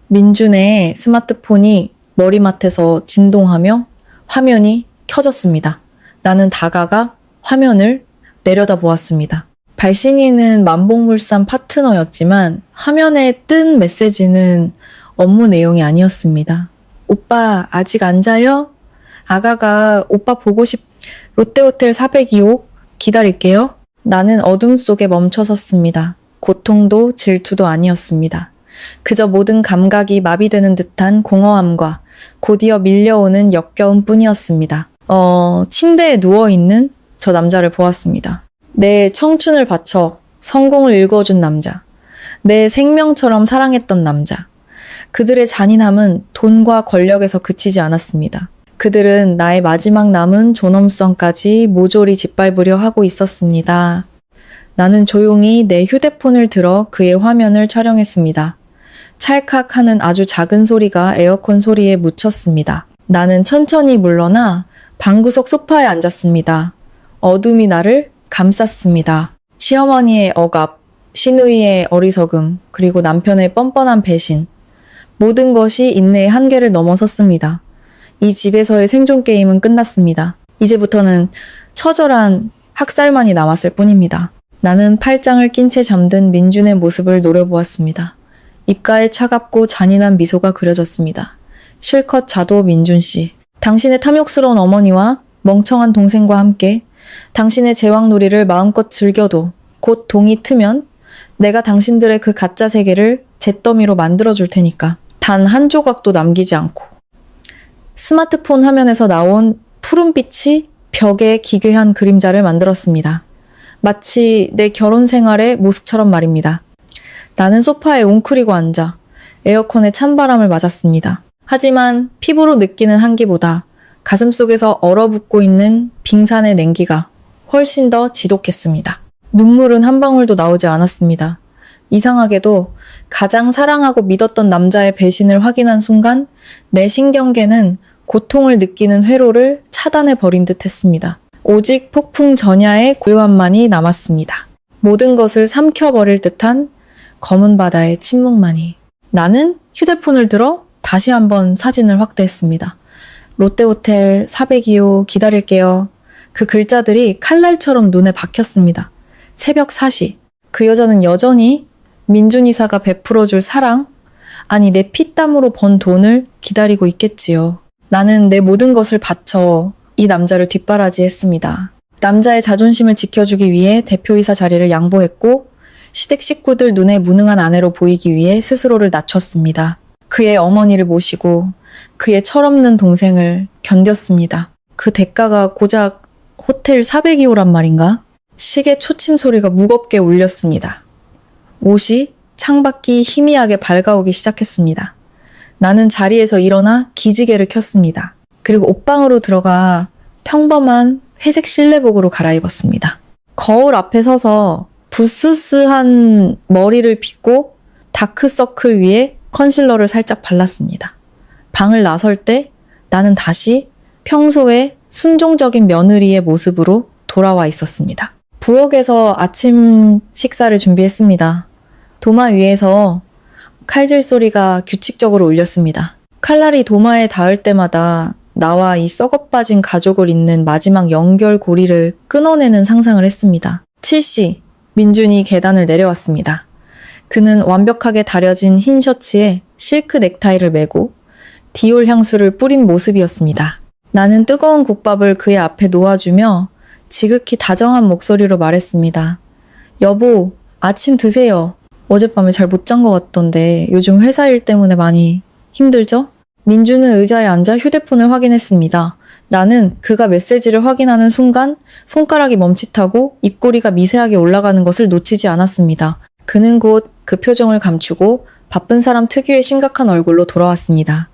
민준의 스마트폰이 머리맡에서 진동하며 화면이 켜졌습니다. 나는 다가가 화면을 내려다보았습니다. 발신인은 만복물산 파트너였지만 화면에 뜬 메시지는 업무 내용이 아니었습니다. 오빠 아직 안 자요? 아가가 오빠 보고 롯데호텔 402호 기다릴게요. 나는 어둠 속에 멈춰 섰습니다. 고통도 질투도 아니었습니다. 그저 모든 감각이 마비되는 듯한 공허함과 곧이어 밀려오는 역겨움 뿐이었습니다. 침대에 누워있는 저 남자를 보았습니다. 내 청춘을 바쳐 성공을 일궈준 남자. 내 생명처럼 사랑했던 남자. 그들의 잔인함은 돈과 권력에서 그치지 않았습니다. 그들은 나의 마지막 남은 존엄성까지 모조리 짓밟으려 하고 있었습니다. 나는 조용히 내 휴대폰을 들어 그의 화면을 촬영했습니다. 찰칵하는 아주 작은 소리가 에어컨 소리에 묻혔습니다. 나는 천천히 물러나 방구석 소파에 앉았습니다. 어둠이 나를 감쌌습니다. 시어머니의 억압, 시누이의 어리석음, 그리고 남편의 뻔뻔한 배신. 모든 것이 인내의 한계를 넘어섰습니다. 이 집에서의 생존 게임은 끝났습니다. 이제부터는 처절한 학살만이 남았을 뿐입니다. 나는 팔짱을 낀 채 잠든 민준의 모습을 노려보았습니다. 입가에 차갑고 잔인한 미소가 그려졌습니다. 실컷 자도 민준 씨. 당신의 탐욕스러운 어머니와 멍청한 동생과 함께 당신의 제왕놀이를 마음껏 즐겨도 곧 동이 트면 내가 당신들의 그 가짜 세계를 잿더미로 만들어줄 테니까 단 한 조각도 남기지 않고. 스마트폰 화면에서 나온 푸른빛이 벽에 기괴한 그림자를 만들었습니다. 마치 내 결혼 생활의 모습처럼 말입니다. 나는 소파에 웅크리고 앉아 에어컨의 찬바람을 맞았습니다. 하지만 피부로 느끼는 한기보다 가슴속에서 얼어붙고 있는 빙산의 냉기가 훨씬 더 지독했습니다. 눈물은 한 방울도 나오지 않았습니다. 이상하게도 가장 사랑하고 믿었던 남자의 배신을 확인한 순간 내 신경계는 고통을 느끼는 회로를 차단해 버린 듯 했습니다. 오직 폭풍 전야의 고요함만이 남았습니다. 모든 것을 삼켜버릴 듯한 검은 바다의 침묵만이. 나는 휴대폰을 들어 다시 한번 사진을 확대했습니다. 롯데호텔 402호 기다릴게요. 그 글자들이 칼날처럼 눈에 박혔습니다. 새벽 4시. 그 여자는 여전히 민준 이사가 베풀어줄 사랑? 아니 내 피땀으로 번 돈을 기다리고 있겠지요. 나는 내 모든 것을 바쳐 이 남자를 뒷바라지했습니다. 남자의 자존심을 지켜주기 위해 대표이사 자리를 양보했고 시댁 식구들 눈에 무능한 아내로 보이기 위해 스스로를 낮췄습니다. 그의 어머니를 모시고 그의 철없는 동생을 견뎠습니다. 그 대가가 고작 호텔 402호란 말인가? 시계 초침 소리가 무겁게 울렸습니다. 옷이 창밖이 희미하게 밝아오기 시작했습니다. 나는 자리에서 일어나 기지개를 켰습니다. 그리고 옷방으로 들어가 평범한 회색 실내복으로 갈아입었습니다. 거울 앞에 서서 부스스한 머리를 빗고 다크서클 위에 컨실러를 살짝 발랐습니다. 방을 나설 때 나는 다시 평소의 순종적인 며느리의 모습으로 돌아와 있었습니다. 부엌에서 아침 식사를 준비했습니다. 도마 위에서 칼질 소리가 규칙적으로 울렸습니다. 칼날이 도마에 닿을 때마다 나와 이 썩어빠진 가족을 잇는 마지막 연결고리를 끊어내는 상상을 했습니다. 7시, 민준이 계단을 내려왔습니다. 그는 완벽하게 다려진 흰 셔츠에 실크 넥타이를 메고 디올 향수를 뿌린 모습이었습니다. 나는 뜨거운 국밥을 그의 앞에 놓아주며 지극히 다정한 목소리로 말했습니다. 여보, 아침 드세요. 어젯밤에 잘 못 잔 것 같던데 요즘 회사 일 때문에 많이 힘들죠? 민주는 의자에 앉아 휴대폰을 확인했습니다. 나는 그가 메시지를 확인하는 순간 손가락이 멈칫하고 입꼬리가 미세하게 올라가는 것을 놓치지 않았습니다. 그는 곧 그 표정을 감추고 바쁜 사람 특유의 심각한 얼굴로 돌아왔습니다.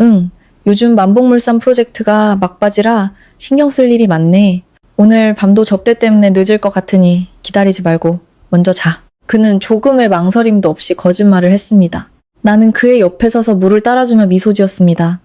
응, 요즘 만복물산 프로젝트가 막바지라 신경 쓸 일이 많네. 오늘 밤도 접대 때문에 늦을 것 같으니 기다리지 말고 먼저 자. 그는 조금의 망설임도 없이 거짓말을 했습니다. 나는 그의 옆에 서서 물을 따라주며 미소 지었습니다.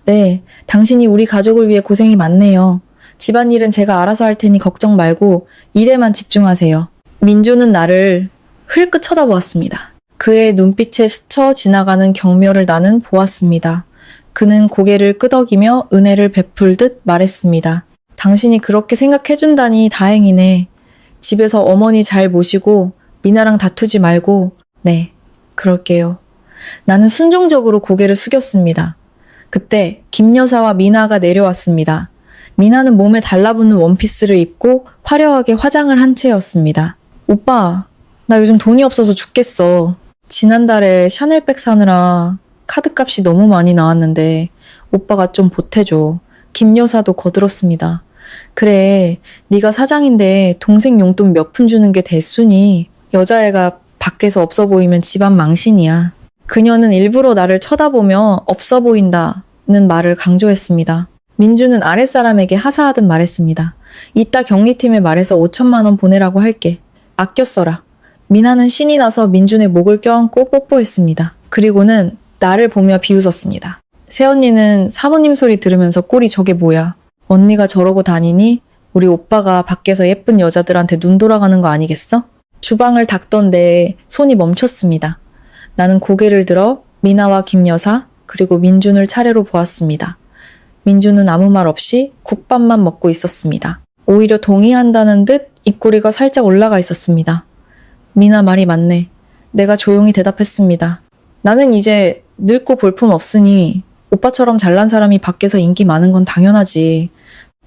네, 당신이 우리 가족을 위해 고생이 많네요. 집안일은 제가 알아서 할 테니 걱정 말고 일에만 집중하세요. 민주는 나를 흘끗 쳐다보았습니다. 그의 눈빛에 스쳐 지나가는 경멸을 나는 보았습니다. 그는 고개를 끄덕이며 은혜를 베풀듯 말했습니다. 당신이 그렇게 생각해준다니 다행이네. 집에서 어머니 잘 모시고 미나랑 다투지 말고. 네, 그럴게요. 나는 순종적으로 고개를 숙였습니다. 그때 김 여사와 미나가 내려왔습니다. 미나는 몸에 달라붙는 원피스를 입고 화려하게 화장을 한 채였습니다. 오빠, 나 요즘 돈이 없어서 죽겠어. 지난달에 샤넬백 사느라 카드값이 너무 많이 나왔는데 오빠가 좀 보태줘. 김 여사도 거들었습니다. 그래, 네가 사장인데 동생 용돈 몇 푼 주는 게 대수니. 여자애가 밖에서 없어 보이면 집안 망신이야. 그녀는 일부러 나를 쳐다보며 없어 보인다는 말을 강조했습니다. 민주는 아랫사람에게 하사하듯 말했습니다. 이따 경리팀에 말해서 5천만 원 보내라고 할게. 아껴 써라. 미나는 신이 나서 민준의 목을 껴안고 뽀뽀했습니다. 그리고는 나를 보며 비웃었습니다. 새언니는 사모님 소리 들으면서 꼴이 저게 뭐야. 언니가 저러고 다니니 우리 오빠가 밖에서 예쁜 여자들한테 눈 돌아가는 거 아니겠어? 주방을 닦던데 손이 멈췄습니다. 나는 고개를 들어 미나와 김 여사 그리고 민준을 차례로 보았습니다. 민준은 아무 말 없이 국밥만 먹고 있었습니다. 오히려 동의한다는 듯 입꼬리가 살짝 올라가 있었습니다. 미나 말이 맞네. 내가 조용히 대답했습니다. 나는 이제 늙고 볼품 없으니 오빠처럼 잘난 사람이 밖에서 인기 많은 건 당연하지.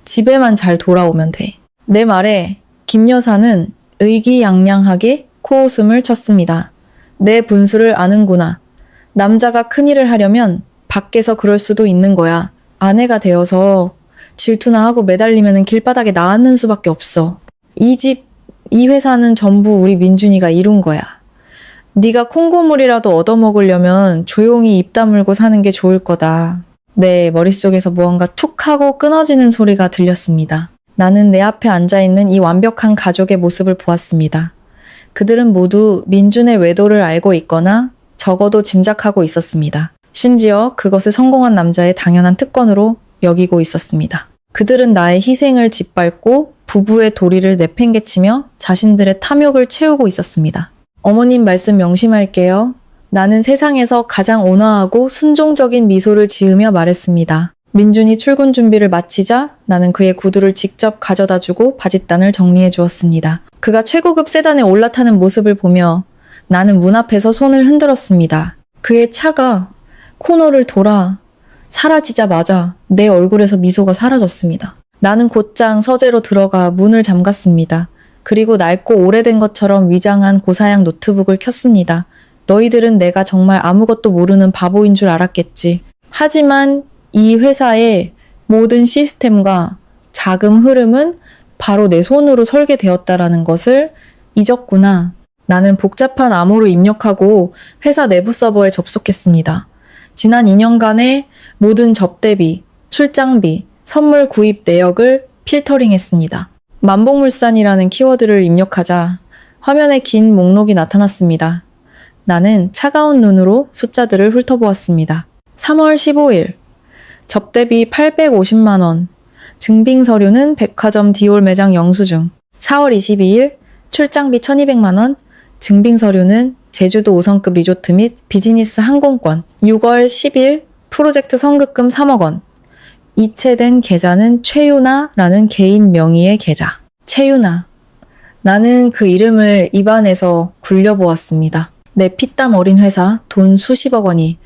집에만 잘 돌아오면 돼. 내 말에 김 여사는 의기양양하게 코웃음을 쳤습니다. 내 분수를 아는구나. 남자가 큰일을 하려면 밖에서 그럴 수도 있는 거야. 아내가 되어서 질투나 하고 매달리면 길바닥에 나앉는 수밖에 없어. 이 집, 이 회사는 전부 우리 민준이가 이룬 거야. 네가 콩고물이라도 얻어먹으려면 조용히 입 다물고 사는 게 좋을 거다. 내 머릿속에서 무언가 툭 하고 끊어지는 소리가 들렸습니다. 나는 내 앞에 앉아있는 이 완벽한 가족의 모습을 보았습니다. 그들은 모두 민준의 외도를 알고 있거나 적어도 짐작하고 있었습니다. 심지어 그것을 성공한 남자의 당연한 특권으로 여기고 있었습니다. 그들은 나의 희생을 짓밟고 부부의 도리를 내팽개치며 자신들의 탐욕을 채우고 있었습니다. 어머님 말씀 명심할게요. 나는 세상에서 가장 온화하고 순종적인 미소를 지으며 말했습니다. 민준이 출근 준비를 마치자 나는 그의 구두를 직접 가져다 주고 바짓단을 정리해 주었습니다. 그가 최고급 세단에 올라타는 모습을 보며 나는 문 앞에서 손을 흔들었습니다. 그의 차가 코너를 돌아 사라지자마자 내 얼굴에서 미소가 사라졌습니다. 나는 곧장 서재로 들어가 문을 잠갔습니다. 그리고 낡고 오래된 것처럼 위장한 고사양 노트북을 켰습니다. 너희들은 내가 정말 아무것도 모르는 바보인 줄 알았겠지. 하지만 이 회사의 모든 시스템과 자금 흐름은 바로 내 손으로 설계되었다라는 것을 잊었구나. 나는 복잡한 암호를 입력하고 회사 내부 서버에 접속했습니다. 지난 2년간의 모든 접대비, 출장비, 선물 구입 내역을 필터링했습니다. 만복물산이라는 키워드를 입력하자 화면에 긴 목록이 나타났습니다. 나는 차가운 눈으로 숫자들을 훑어보았습니다. 3월 15일, 접대비 850만 원, 증빙 서류는 백화점 디올 매장 영수증. 4월 22일, 출장비 1200만 원, 증빙 서류는 제주도 5성급 리조트 및 비즈니스 항공권. 6월 10일, 프로젝트 선급금 3억 원. 이체된 계좌는 최유나라는 개인 명의의 계좌. 최유나. 나는 그 이름을 입안에서 굴려보았습니다. 내 피땀 어린 회사 돈 수십억 원이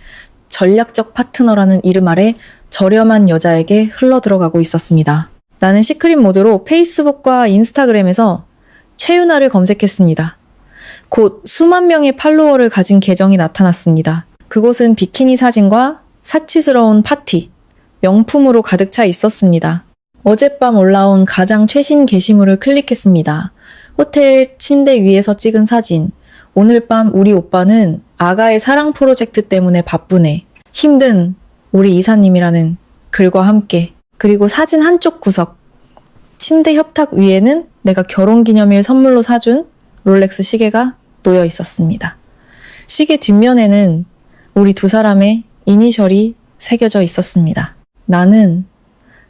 전략적 파트너라는 이름 아래 저렴한 여자에게 흘러들어가고 있었습니다. 나는 시크릿 모드로 페이스북과 인스타그램에서 최유나를 검색했습니다. 곧 수만 명의 팔로워를 가진 계정이 나타났습니다. 그곳은 비키니 사진과 사치스러운 파티, 명품으로 가득 차 있었습니다. 어젯밤 올라온 가장 최신 게시물을 클릭했습니다. 호텔 침대 위에서 찍은 사진. 오늘 밤 우리 오빠는 아가의 사랑 프로젝트 때문에 바쁘네. 힘든 우리 이사님이라는 글과 함께. 그리고 사진 한쪽 구석. 침대 협탁 위에는 내가 결혼기념일 선물로 사준 롤렉스 시계가 놓여 있었습니다. 시계 뒷면에는 우리 두 사람의 이니셜이 새겨져 있었습니다. 나는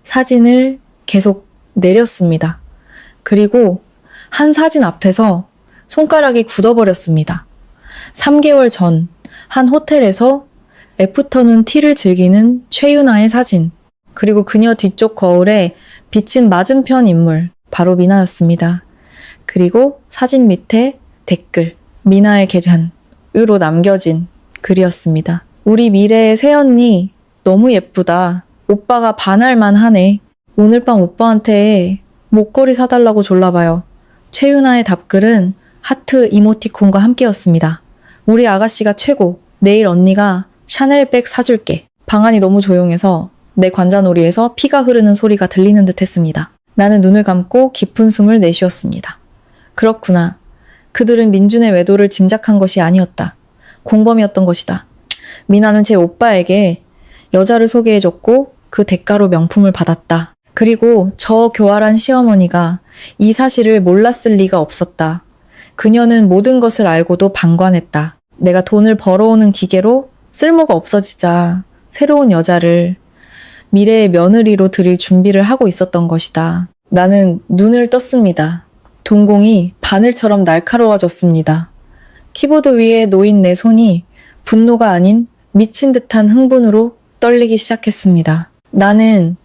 사진을 계속 내렸습니다. 그리고 한 사진 앞에서 손가락이 굳어버렸습니다. 3개월 전 한 호텔에서 애프터눈 티를 즐기는 최유나의 사진. 그리고 그녀 뒤쪽 거울에 비친 맞은편 인물, 바로 미나였습니다. 그리고 사진 밑에 댓글, 미나의 계잔으로 남겨진 글이었습니다. 우리 미래의 새언니 너무 예쁘다. 오빠가 반할만 하네. 오늘 밤 오빠한테 목걸이 사달라고 졸라봐요. 최유나의 답글은 하트 이모티콘과 함께였습니다. 우리 아가씨가 최고. 내일 언니가 샤넬백 사줄게. 방안이 너무 조용해서 내 관자놀이에서 피가 흐르는 소리가 들리는 듯 했습니다. 나는 눈을 감고 깊은 숨을 내쉬었습니다. 그렇구나. 그들은 민준의 외도를 짐작한 것이 아니었다. 공범이었던 것이다. 미나는 제 오빠에게 여자를 소개해줬고 그 대가로 명품을 받았다. 그리고 저 교활한 시어머니가 이 사실을 몰랐을 리가 없었다. 그녀는 모든 것을 알고도 방관했다. 내가 돈을 벌어오는 기계로 쓸모가 없어지자 새로운 여자를 미래의 며느리로 들일 준비를 하고 있었던 것이다. 나는 눈을 떴습니다. 동공이 바늘처럼 날카로워졌습니다. 키보드 위에 놓인 내 손이 분노가 아닌 미친 듯한 흥분으로 떨리기 시작했습니다. 나는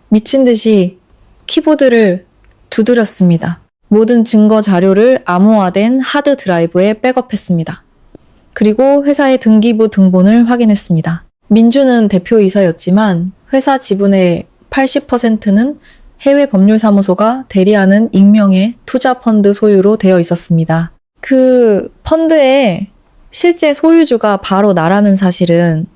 미친 듯이 키보드를 두드렸습니다. 모든 증거 자료를 암호화된 하드 드라이브에 백업했습니다. 그리고 회사의 등기부 등본을 확인했습니다. 민주는 대표이사였지만 회사 지분의 80%는 해외 법률사무소가 대리하는 익명의 투자 펀드 소유로 되어 있었습니다. 그 펀드의 실제 소유주가 바로 나라는 사실은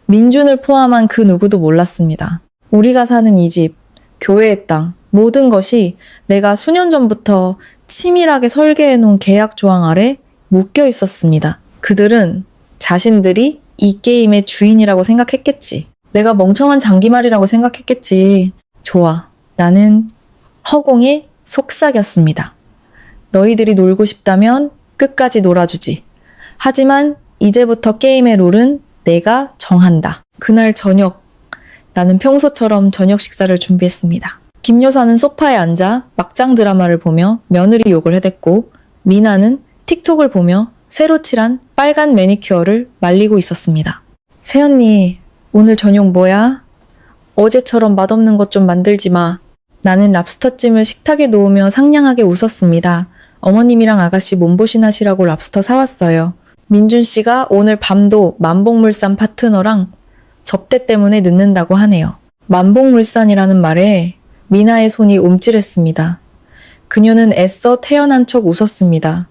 민준을 포함한 그 누구도 몰랐습니다. 우리가 사는 이 집, 교회의 땅, 모든 것이 내가 수년 전부터 치밀하게 설계해 놓은 계약 조항 아래 묶여 있었습니다. 그들은 자신들이 이 게임의 주인이라고 생각했겠지. 내가 멍청한 장기말이라고 생각했겠지. 좋아. 나는 허공에 속삭였습니다. 너희들이 놀고 싶다면 끝까지 놀아주지. 하지만 이제부터 게임의 룰은 내가 정한다. 그날 저녁, 나는 평소처럼 저녁 식사를 준비했습니다. 김 여사는 소파에 앉아 막장 드라마를 보며 며느리 욕을 해댔고, 미나는 틱톡을 보며 새로 칠한 빨간 매니큐어를 말리고 있었습니다. 새언니, 오늘 저녁 뭐야? 어제처럼 맛없는 것 좀 만들지 마. 나는 랍스터찜을 식탁에 놓으며 상냥하게 웃었습니다. 어머님이랑 아가씨 몸보신 하시라고 랍스터 사왔어요. 민준 씨가 오늘 밤도 만복물산 파트너랑 접대 때문에 늦는다고 하네요. 만복물산이라는 말에 미나의 손이 움찔했습니다. 그녀는 애써 태연한 척 웃었습니다.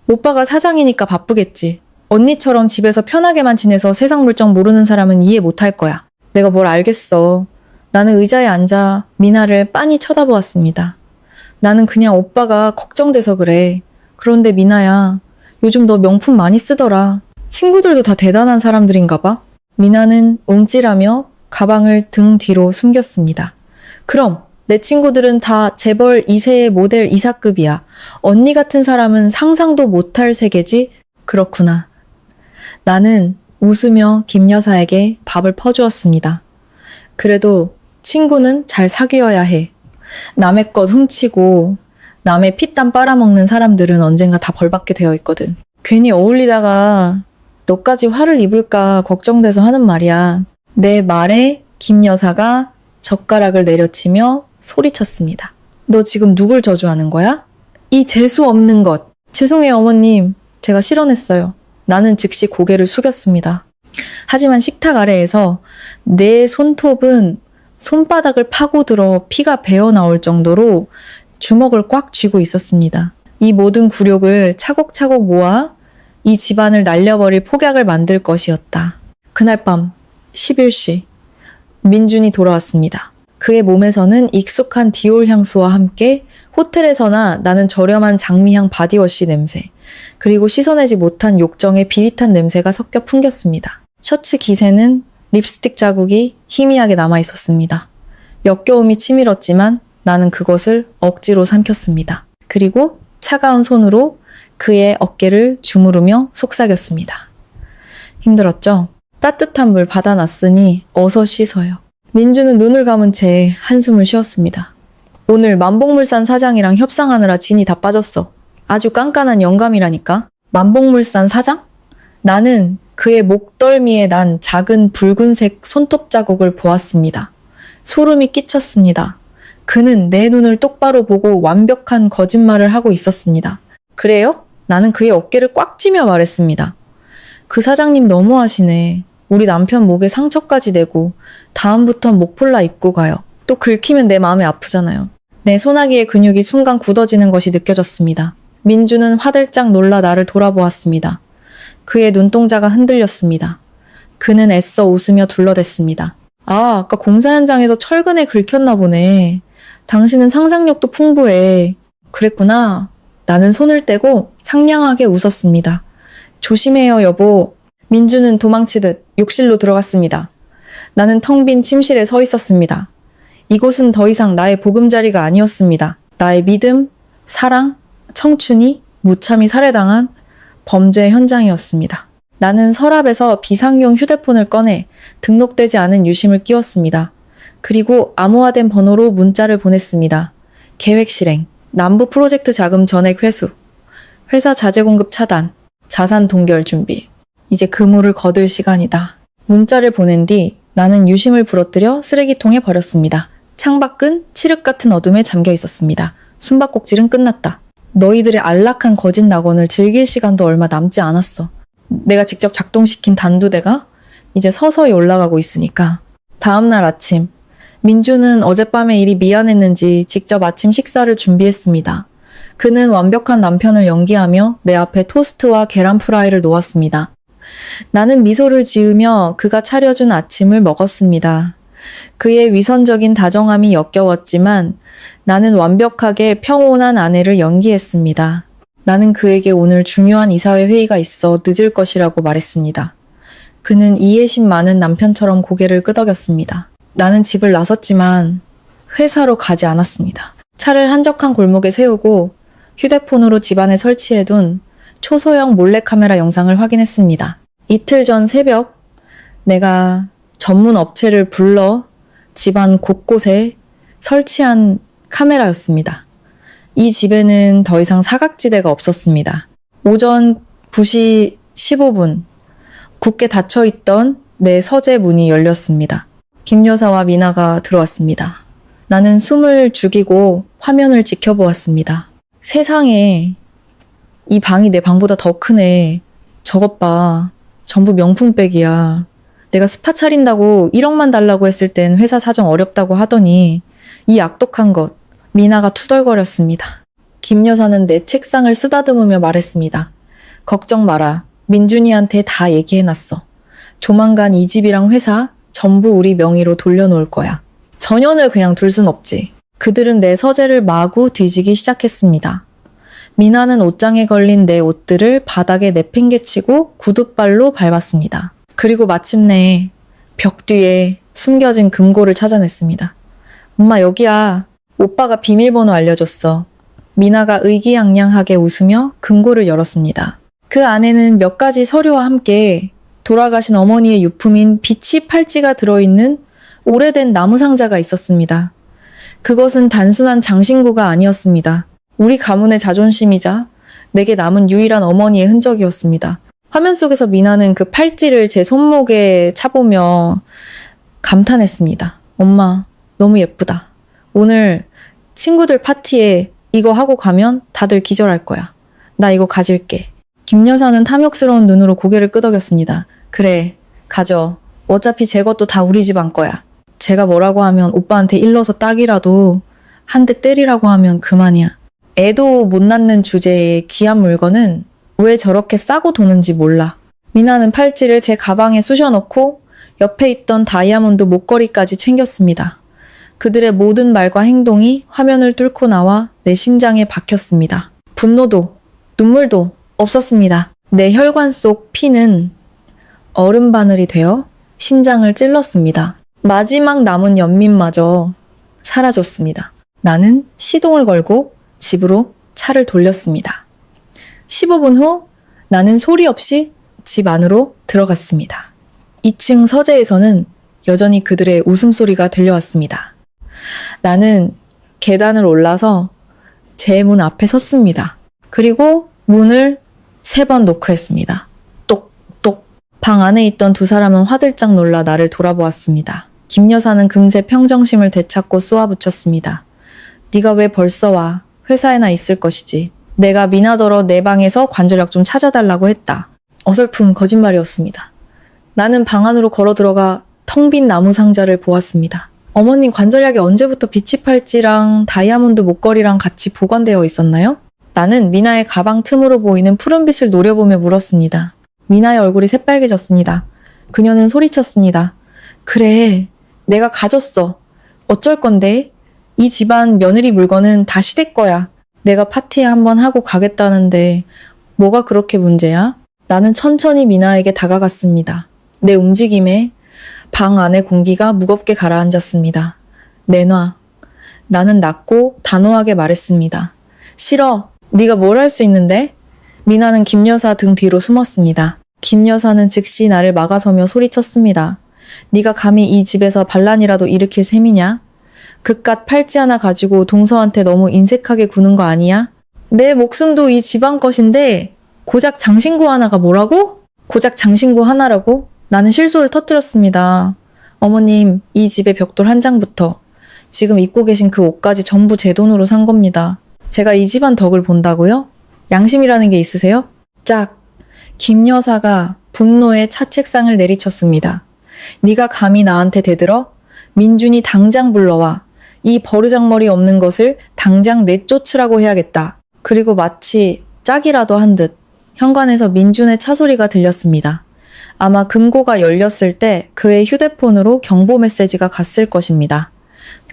오빠가 사장이니까 바쁘겠지. 언니처럼 집에서 편하게만 지내서 세상 물정 모르는 사람은 이해 못할 거야. 내가 뭘 알겠어. 나는 의자에 앉아 미나를 빤히 쳐다보았습니다. 나는 그냥 오빠가 걱정돼서 그래. 그런데 미나야, 요즘 너 명품 많이 쓰더라. 친구들도 다 대단한 사람들인가 봐. 미나는 움찔하며 가방을 등 뒤로 숨겼습니다. 그럼 내 친구들은 다 재벌 2세의 모델 이사급이야. 언니 같은 사람은 상상도 못할 세계지? 그렇구나. 나는 웃으며 김 여사에게 밥을 퍼주었습니다. 그래도 친구는 잘 사귀어야 해. 남의 것 훔치고 남의 피땀 빨아먹는 사람들은 언젠가 다 벌받게 되어 있거든. 괜히 어울리다가 너까지 화를 입을까 걱정돼서 하는 말이야. 내 말에 김 여사가 젓가락을 내려치며 소리쳤습니다. 너 지금 누굴 저주하는 거야? 이 재수 없는 것. 죄송해요, 어머님. 제가 실언했어요. 나는 즉시 고개를 숙였습니다. 하지만 식탁 아래에서 내 손톱은 손바닥을 파고들어 피가 배어 나올 정도로 주먹을 꽉 쥐고 있었습니다. 이 모든 굴욕을 차곡차곡 모아 이 집안을 날려버릴 폭약을 만들 것이었다. 그날 밤 11시 민준이 돌아왔습니다. 그의 몸에서는 익숙한 디올 향수와 함께 호텔에서나 나는 저렴한 장미향 바디워시 냄새, 그리고 씻어내지 못한 욕정의 비릿한 냄새가 섞여 풍겼습니다. 셔츠 기세는 립스틱 자국이 희미하게 남아 있었습니다. 역겨움이 치밀었지만 나는 그것을 억지로 삼켰습니다. 그리고 차가운 손으로 그의 어깨를 주무르며 속삭였습니다. 힘들었죠? 따뜻한 물 받아놨으니 어서 씻어요. 민주는 눈을 감은 채 한숨을 쉬었습니다. 오늘 만복물산 사장이랑 협상하느라 진이 다 빠졌어. 아주 깐깐한 영감이라니까. 만복물산 사장? 나는 그의 목덜미에 난 작은 붉은색 손톱 자국을 보았습니다. 소름이 끼쳤습니다. 그는 내 눈을 똑바로 보고 완벽한 거짓말을 하고 있었습니다. 그래요? 나는 그의 어깨를 꽉 쥐며 말했습니다. 그 사장님 너무하시네. 우리 남편 목에 상처까지 내고 다음부턴 목폴라 입고 가요. 또 긁히면 내 마음이 아프잖아요. 내 소나기의 근육이 순간 굳어지는 것이 느껴졌습니다. 민주는 화들짝 놀라 나를 돌아보았습니다. 그의 눈동자가 흔들렸습니다. 그는 애써 웃으며 둘러댔습니다. 아까 공사 현장에서 철근에 긁혔나 보네. 당신은 상상력도 풍부해. 그랬구나. 나는 손을 떼고 상냥하게 웃었습니다. 조심해요, 여보. 민주는 도망치듯 욕실로 들어갔습니다. 나는 텅 빈 침실에 서 있었습니다. 이곳은 더 이상 나의 보금자리가 아니었습니다. 나의 믿음, 사랑, 청춘이 무참히 살해당한 범죄 현장이었습니다. 나는 서랍에서 비상용 휴대폰을 꺼내 등록되지 않은 유심을 끼웠습니다. 그리고 암호화된 번호로 문자를 보냈습니다. 계획 실행, 남부 프로젝트 자금 전액 회수, 회사 자재 공급 차단, 자산 동결 준비. 이제 그물을 거둘 시간이다. 문자를 보낸 뒤 나는 유심을 부러뜨려 쓰레기통에 버렸습니다. 창밖은 칠흑 같은 어둠에 잠겨 있었습니다. 숨바꼭질은 끝났다. 너희들의 안락한 거짓 낙원을 즐길 시간도 얼마 남지 않았어. 내가 직접 작동시킨 단두대가 이제 서서히 올라가고 있으니까. 다음날 아침, 민주는 어젯밤의 일이 미안했는지 직접 아침 식사를 준비했습니다. 그는 완벽한 남편을 연기하며 내 앞에 토스트와 계란 프라이를 놓았습니다. 나는 미소를 지으며 그가 차려준 아침을 먹었습니다. 그의 위선적인 다정함이 역겨웠지만 나는 완벽하게 평온한 아내를 연기했습니다. 나는 그에게 오늘 중요한 이사회 회의가 있어 늦을 것이라고 말했습니다. 그는 이해심 많은 남편처럼 고개를 끄덕였습니다. 나는 집을 나섰지만 회사로 가지 않았습니다. 차를 한적한 골목에 세우고 휴대폰으로 집안에 설치해둔 초소형 몰래카메라 영상을 확인했습니다. 이틀 전 새벽 내가 전문 업체를 불러 집안 곳곳에 설치한 카메라였습니다. 이 집에는 더 이상 사각지대가 없었습니다. 오전 9시 15분 굳게 닫혀있던 내 서재 문이 열렸습니다. 김 여사와 미나가 들어왔습니다. 나는 숨을 죽이고 화면을 지켜보았습니다. 세상에 이 방이 내 방보다 더 크네. 저것 봐. 전부 명품백이야. 내가 스파 차린다고 1억만 달라고 했을 땐 회사 사정 어렵다고 하더니 이 악독한 것. 미나가 투덜거렸습니다. 김 여사는 내 책상을 쓰다듬으며 말했습니다. 걱정 마라. 민준이한테 다 얘기해놨어. 조만간 이 집이랑 회사 전부 우리 명의로 돌려놓을 거야. 전연을 그냥 둘 순 없지. 그들은 내 서재를 마구 뒤지기 시작했습니다. 미나는 옷장에 걸린 내 옷들을 바닥에 내팽개치고 구둣발로 밟았습니다. 그리고 마침내 벽 뒤에 숨겨진 금고를 찾아냈습니다. 엄마 여기야. 오빠가 비밀번호 알려줬어. 미나가 의기양양하게 웃으며 금고를 열었습니다. 그 안에는 몇 가지 서류와 함께 돌아가신 어머니의 유품인 비치 팔찌가 들어있는 오래된 나무 상자가 있었습니다. 그것은 단순한 장신구가 아니었습니다. 우리 가문의 자존심이자 내게 남은 유일한 어머니의 흔적이었습니다. 화면 속에서 미나는 그 팔찌를 제 손목에 차보며 감탄했습니다. 엄마, 너무 예쁘다. 오늘 친구들 파티에 이거 하고 가면 다들 기절할 거야. 나 이거 가질게. 김 여사는 탐욕스러운 눈으로 고개를 끄덕였습니다. 그래, 가져. 어차피 제 것도 다 우리 집안 거야. 제가 뭐라고 하면 오빠한테 일러서 딱이라도 한 대 때리라고 하면 그만이야. 애도 못 낳는 주제에 귀한 물건은 왜 저렇게 싸고 도는지 몰라. 미나는 팔찌를 제 가방에 쑤셔넣고 옆에 있던 다이아몬드 목걸이까지 챙겼습니다. 그들의 모든 말과 행동이 화면을 뚫고 나와 내 심장에 박혔습니다. 분노도 눈물도 없었습니다. 내 혈관 속 피는 얼음 바늘이 되어 심장을 찔렀습니다. 마지막 남은 연민마저 사라졌습니다. 나는 시동을 걸고 집으로 차를 돌렸습니다. 15분 후 나는 소리 없이 집 안으로 들어갔습니다. 2층 서재에서는 여전히 그들의 웃음소리가 들려왔습니다. 나는 계단을 올라서 제 문 앞에 섰습니다. 그리고 문을 3번 노크했습니다. 똑똑. 방 안에 있던 두 사람은 화들짝 놀라 나를 돌아보았습니다. 김 여사는 금세 평정심을 되찾고 쏘아붙였습니다. 네가 왜 벌써 와? 회사에나 있을 것이지. 내가 미나더러 내 방에서 관절약 좀 찾아달라고 했다. 어설픈 거짓말이었습니다. 나는 방 안으로 걸어 들어가 텅 빈 나무 상자를 보았습니다. 어머님 관절약이 언제부터 비치 팔찌랑 다이아몬드 목걸이랑 같이 보관되어 있었나요? 나는 미나의 가방 틈으로 보이는 푸른빛을 노려보며 물었습니다. 미나의 얼굴이 새빨개졌습니다. 그녀는 소리쳤습니다. 그래, 내가 가졌어. 어쩔 건데? 이 집안 며느리 물건은 다 시댁 거야. 내가 파티에 한번 하고 가겠다는데 뭐가 그렇게 문제야? 나는 천천히 미나에게 다가갔습니다. 내 움직임에 방 안의 공기가 무겁게 가라앉았습니다. 내놔. 나는 낮고 단호하게 말했습니다. 싫어. 네가 뭘 할 수 있는데? 미나는 김 여사 등 뒤로 숨었습니다. 김 여사는 즉시 나를 막아서며 소리쳤습니다. 네가 감히 이 집에서 반란이라도 일으킬 셈이냐? 그깟 팔찌 하나 가지고 동서한테 너무 인색하게 구는 거 아니야? 내 목숨도 이 집안 것인데 고작 장신구 하나가 뭐라고? 고작 장신구 하나라고? 나는 실소를 터뜨렸습니다. 어머님, 이 집의 벽돌 한 장부터 지금 입고 계신 그 옷까지 전부 제 돈으로 산 겁니다. 제가 이 집안 덕을 본다고요? 양심이라는 게 있으세요? 짝! 김 여사가 분노에 차책상을 내리쳤습니다. 네가 감히 나한테 대들어? 민준이 당장 불러와. 이 버르장머리 없는 것을 당장 내쫓으라고 해야겠다. 그리고 마치 짝이라도 한 듯 현관에서 민준의 차소리가 들렸습니다. 아마 금고가 열렸을 때 그의 휴대폰으로 경보 메시지가 갔을 것입니다.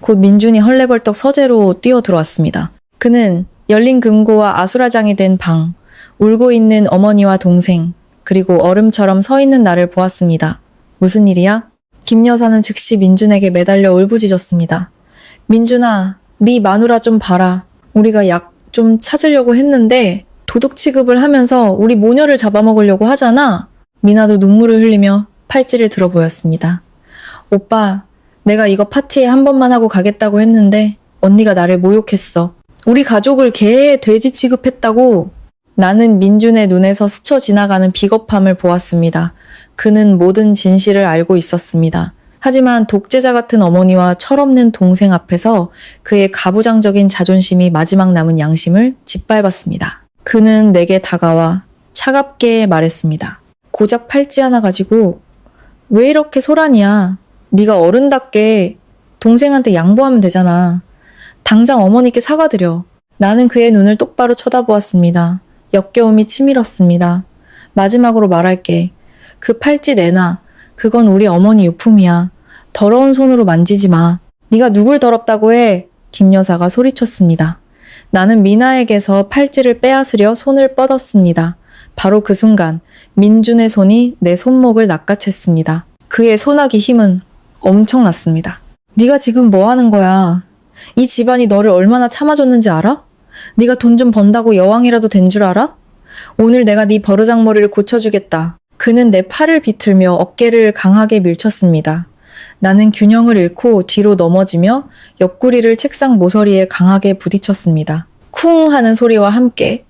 곧 민준이 헐레벌떡 서재로 뛰어들어왔습니다. 그는 열린 금고와 아수라장이 된 방, 울고 있는 어머니와 동생, 그리고 얼음처럼 서 있는 나를 보았습니다. 무슨 일이야? 김 여사는 즉시 민준에게 매달려 울부짖었습니다. 민준아, 네 마누라 좀 봐라. 우리가 약 좀 찾으려고 했는데 도둑 취급을 하면서 우리 모녀를 잡아먹으려고 하잖아. 미나도 눈물을 흘리며 팔찌를 들어 보였습니다. 오빠, 내가 이거 파티에 한 번만 하고 가겠다고 했는데 언니가 나를 모욕했어. 우리 가족을 개, 돼지 취급했다고. 나는 민준의 눈에서 스쳐 지나가는 비겁함을 보았습니다. 그는 모든 진실을 알고 있었습니다. 하지만 독재자 같은 어머니와 철없는 동생 앞에서 그의 가부장적인 자존심이 마지막 남은 양심을 짓밟았습니다. 그는 내게 다가와 차갑게 말했습니다. 고작 팔찌 하나 가지고 왜 이렇게 소란이야? 네가 어른답게 동생한테 양보하면 되잖아. 당장 어머니께 사과드려. 나는 그의 눈을 똑바로 쳐다보았습니다. 역겨움이 치밀었습니다. 마지막으로 말할게. 그 팔찌 내놔. 그건 우리 어머니 유품이야. 더러운 손으로 만지지 마. 네가 누굴 더럽다고 해? 김 여사가 소리쳤습니다. 나는 미나에게서 팔찌를 빼앗으려 손을 뻗었습니다. 바로 그 순간 민준의 손이 내 손목을 낚아챘습니다. 그의 손아귀 힘은 엄청났습니다. 네가 지금 뭐 하는 거야? 이 집안이 너를 얼마나 참아줬는지 알아? 네가 돈 좀 번다고 여왕이라도 된 줄 알아? 오늘 내가 네 버르장머리를 고쳐주겠다. 그는 내 팔을 비틀며 어깨를 강하게 밀쳤습니다. 나는 균형을 잃고 뒤로 넘어지며 옆구리를 책상 모서리에 강하게 부딪혔습니다. 쿵 하는 소리와 함께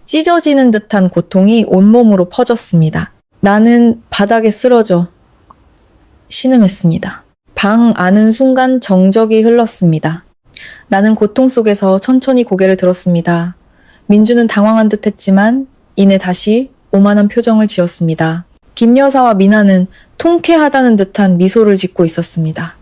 찢어지는 듯한 고통이 온몸으로 퍼졌습니다. 나는 바닥에 쓰러져 신음했습니다. 방 안은 순간 정적이 흘렀습니다. 나는 고통 속에서 천천히 고개를 들었습니다. 민주는 당황한 듯 했지만 이내 다시 오만한 표정을 지었습니다. 김 여사와 미나는 통쾌하다는 듯한 미소를 짓고 있었습니다.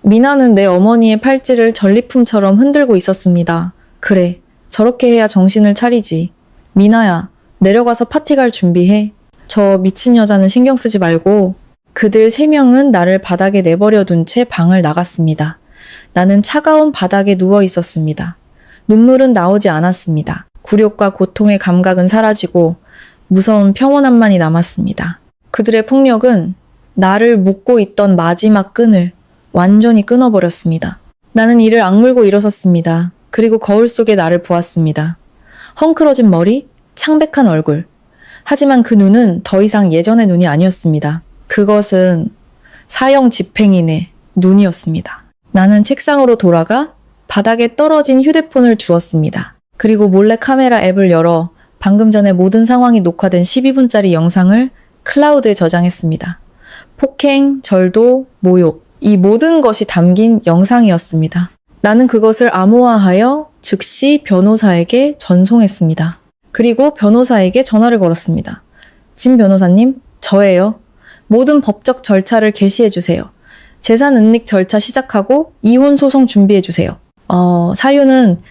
미나는 내 어머니의 팔찌를 전리품처럼 흔들고 있었습니다. 그래, 저렇게 해야 정신을 차리지. 미나야, 내려가서 파티 갈 준비해. 저 미친 여자는 신경 쓰지 말고. 그들 3명은 나를 바닥에 내버려 둔 채 방을 나갔습니다. 나는 차가운 바닥에 누워 있었습니다. 눈물은 나오지 않았습니다. 굴욕과 고통의 감각은 사라지고 무서운 평온함만이 남았습니다. 그들의 폭력은 나를 묶고 있던 마지막 끈을 완전히 끊어버렸습니다. 나는 이를 악물고 일어섰습니다. 그리고 거울 속에 나를 보았습니다. 헝클어진 머리, 창백한 얼굴. 하지만 그 눈은 더 이상 예전의 눈이 아니었습니다. 그것은 사형 집행인의 눈이었습니다. 나는 책상으로 돌아가 바닥에 떨어진 휴대폰을 주웠습니다. 그리고 몰래 카메라 앱을 열어 방금 전에 모든 상황이 녹화된 12분짜리 영상을 클라우드에 저장했습니다. 폭행, 절도, 모욕, 이 모든 것이 담긴 영상이었습니다. 나는 그것을 암호화하여 즉시 변호사에게 전송했습니다. 그리고 변호사에게 전화를 걸었습니다. 진 변호사님, 저예요. 모든 법적 절차를 개시해주세요. 재산 은닉 절차 시작하고 이혼 소송 준비해주세요. 사유는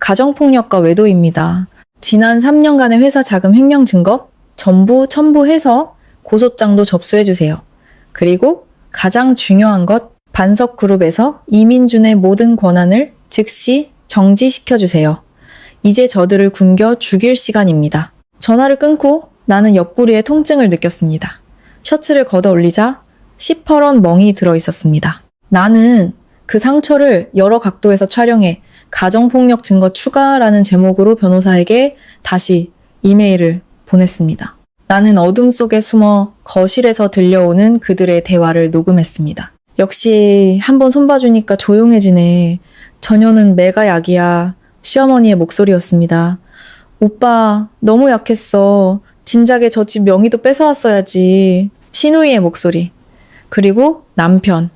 가정폭력과 외도입니다. 지난 3년간의 회사 자금 횡령 증거 전부 첨부해서 고소장도 접수해주세요. 그리고 가장 중요한 것, 반석그룹에서 이민준의 모든 권한을 즉시 정지시켜주세요. 이제 저들을 굶겨 죽일 시간입니다. 전화를 끊고 나는 옆구리에 통증을 느꼈습니다. 셔츠를 걷어 올리자 시퍼런 멍이 들어있었습니다. 나는 그 상처를 여러 각도에서 촬영해 가정폭력 증거 추가라는 제목으로 변호사에게 다시 이메일을 보냈습니다. 나는 어둠 속에 숨어 거실에서 들려오는 그들의 대화를 녹음했습니다. 역시 한번 손봐주니까 조용해지네. 저녀는 내가 약이야. 시어머니의 목소리였습니다. 오빠, 너무 약했어. 진작에 저 집 명의도 뺏어왔어야지. 신우이의 목소리. 그리고 남편.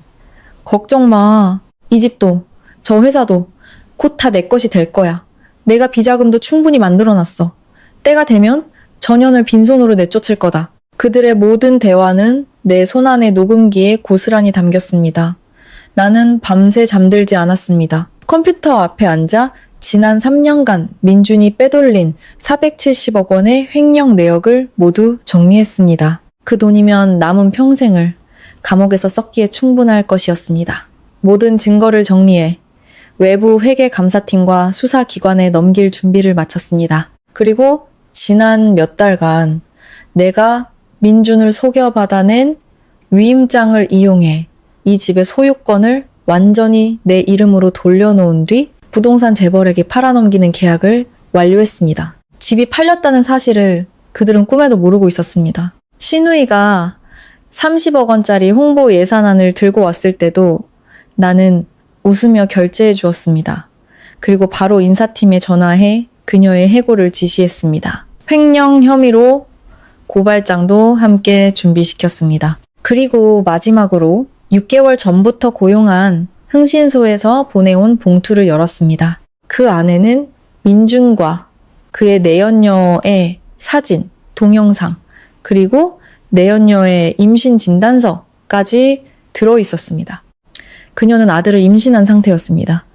걱정 마. 이 집도, 저 회사도 곧 다 내 것이 될 거야. 내가 비자금도 충분히 만들어놨어. 때가 되면 전연을 빈손으로 내쫓을 거다. 그들의 모든 대화는 내 손안의 녹음기에 고스란히 담겼습니다. 나는 밤새 잠들지 않았습니다. 컴퓨터 앞에 앉아 지난 3년간 민준이 빼돌린 470억 원의 횡령 내역을 모두 정리했습니다. 그 돈이면 남은 평생을 감옥에서 썩기에 충분할 것이었습니다. 모든 증거를 정리해 외부 회계감사팀과 수사기관에 넘길 준비를 마쳤습니다. 그리고 지난 몇 달간 내가 민준을 속여 받아낸 위임장을 이용해 이 집의 소유권을 완전히 내 이름으로 돌려놓은 뒤 부동산 재벌에게 팔아넘기는 계약을 완료했습니다. 집이 팔렸다는 사실을 그들은 꿈에도 모르고 있었습니다. 신우이가 30억 원짜리 홍보 예산안을 들고 왔을 때도 나는 웃으며 결제해 주었습니다. 그리고 바로 인사팀에 전화해 그녀의 해고를 지시했습니다. 횡령 혐의로 고발장도 함께 준비시켰습니다. 그리고 마지막으로 6개월 전부터 고용한 흥신소에서 보내온 봉투를 열었습니다. 그 안에는 민준과 그의 내연녀의 사진, 동영상, 그리고 내연녀의 임신 진단서까지 들어있었습니다. 그녀는 아들을 임신한 상태였습니다.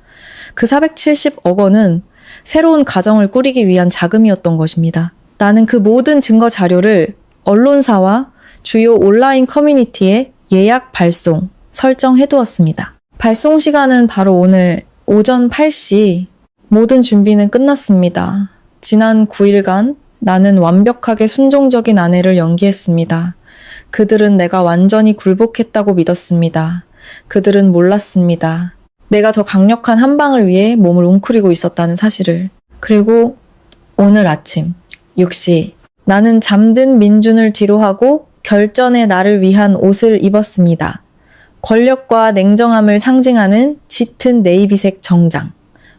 그 470억 원은 새로운 가정을 꾸리기 위한 자금이었던 것입니다. 나는 그 모든 증거 자료를 언론사와 주요 온라인 커뮤니티에 예약 발송, 설정해두었습니다. 발송 시간은 바로 오늘 오전 8시. 모든 준비는 끝났습니다. 지난 9일간 나는 완벽하게 순종적인 아내를 연기했습니다. 그들은 내가 완전히 굴복했다고 믿었습니다. 그들은 몰랐습니다. 내가 더 강력한 한방을 위해 몸을 웅크리고 있었다는 사실을. 그리고 오늘 아침 6시 나는 잠든 민준을 뒤로하고 결전의 날을 위한 옷을 입었습니다. 권력과 냉정함을 상징하는 짙은 네이비색 정장,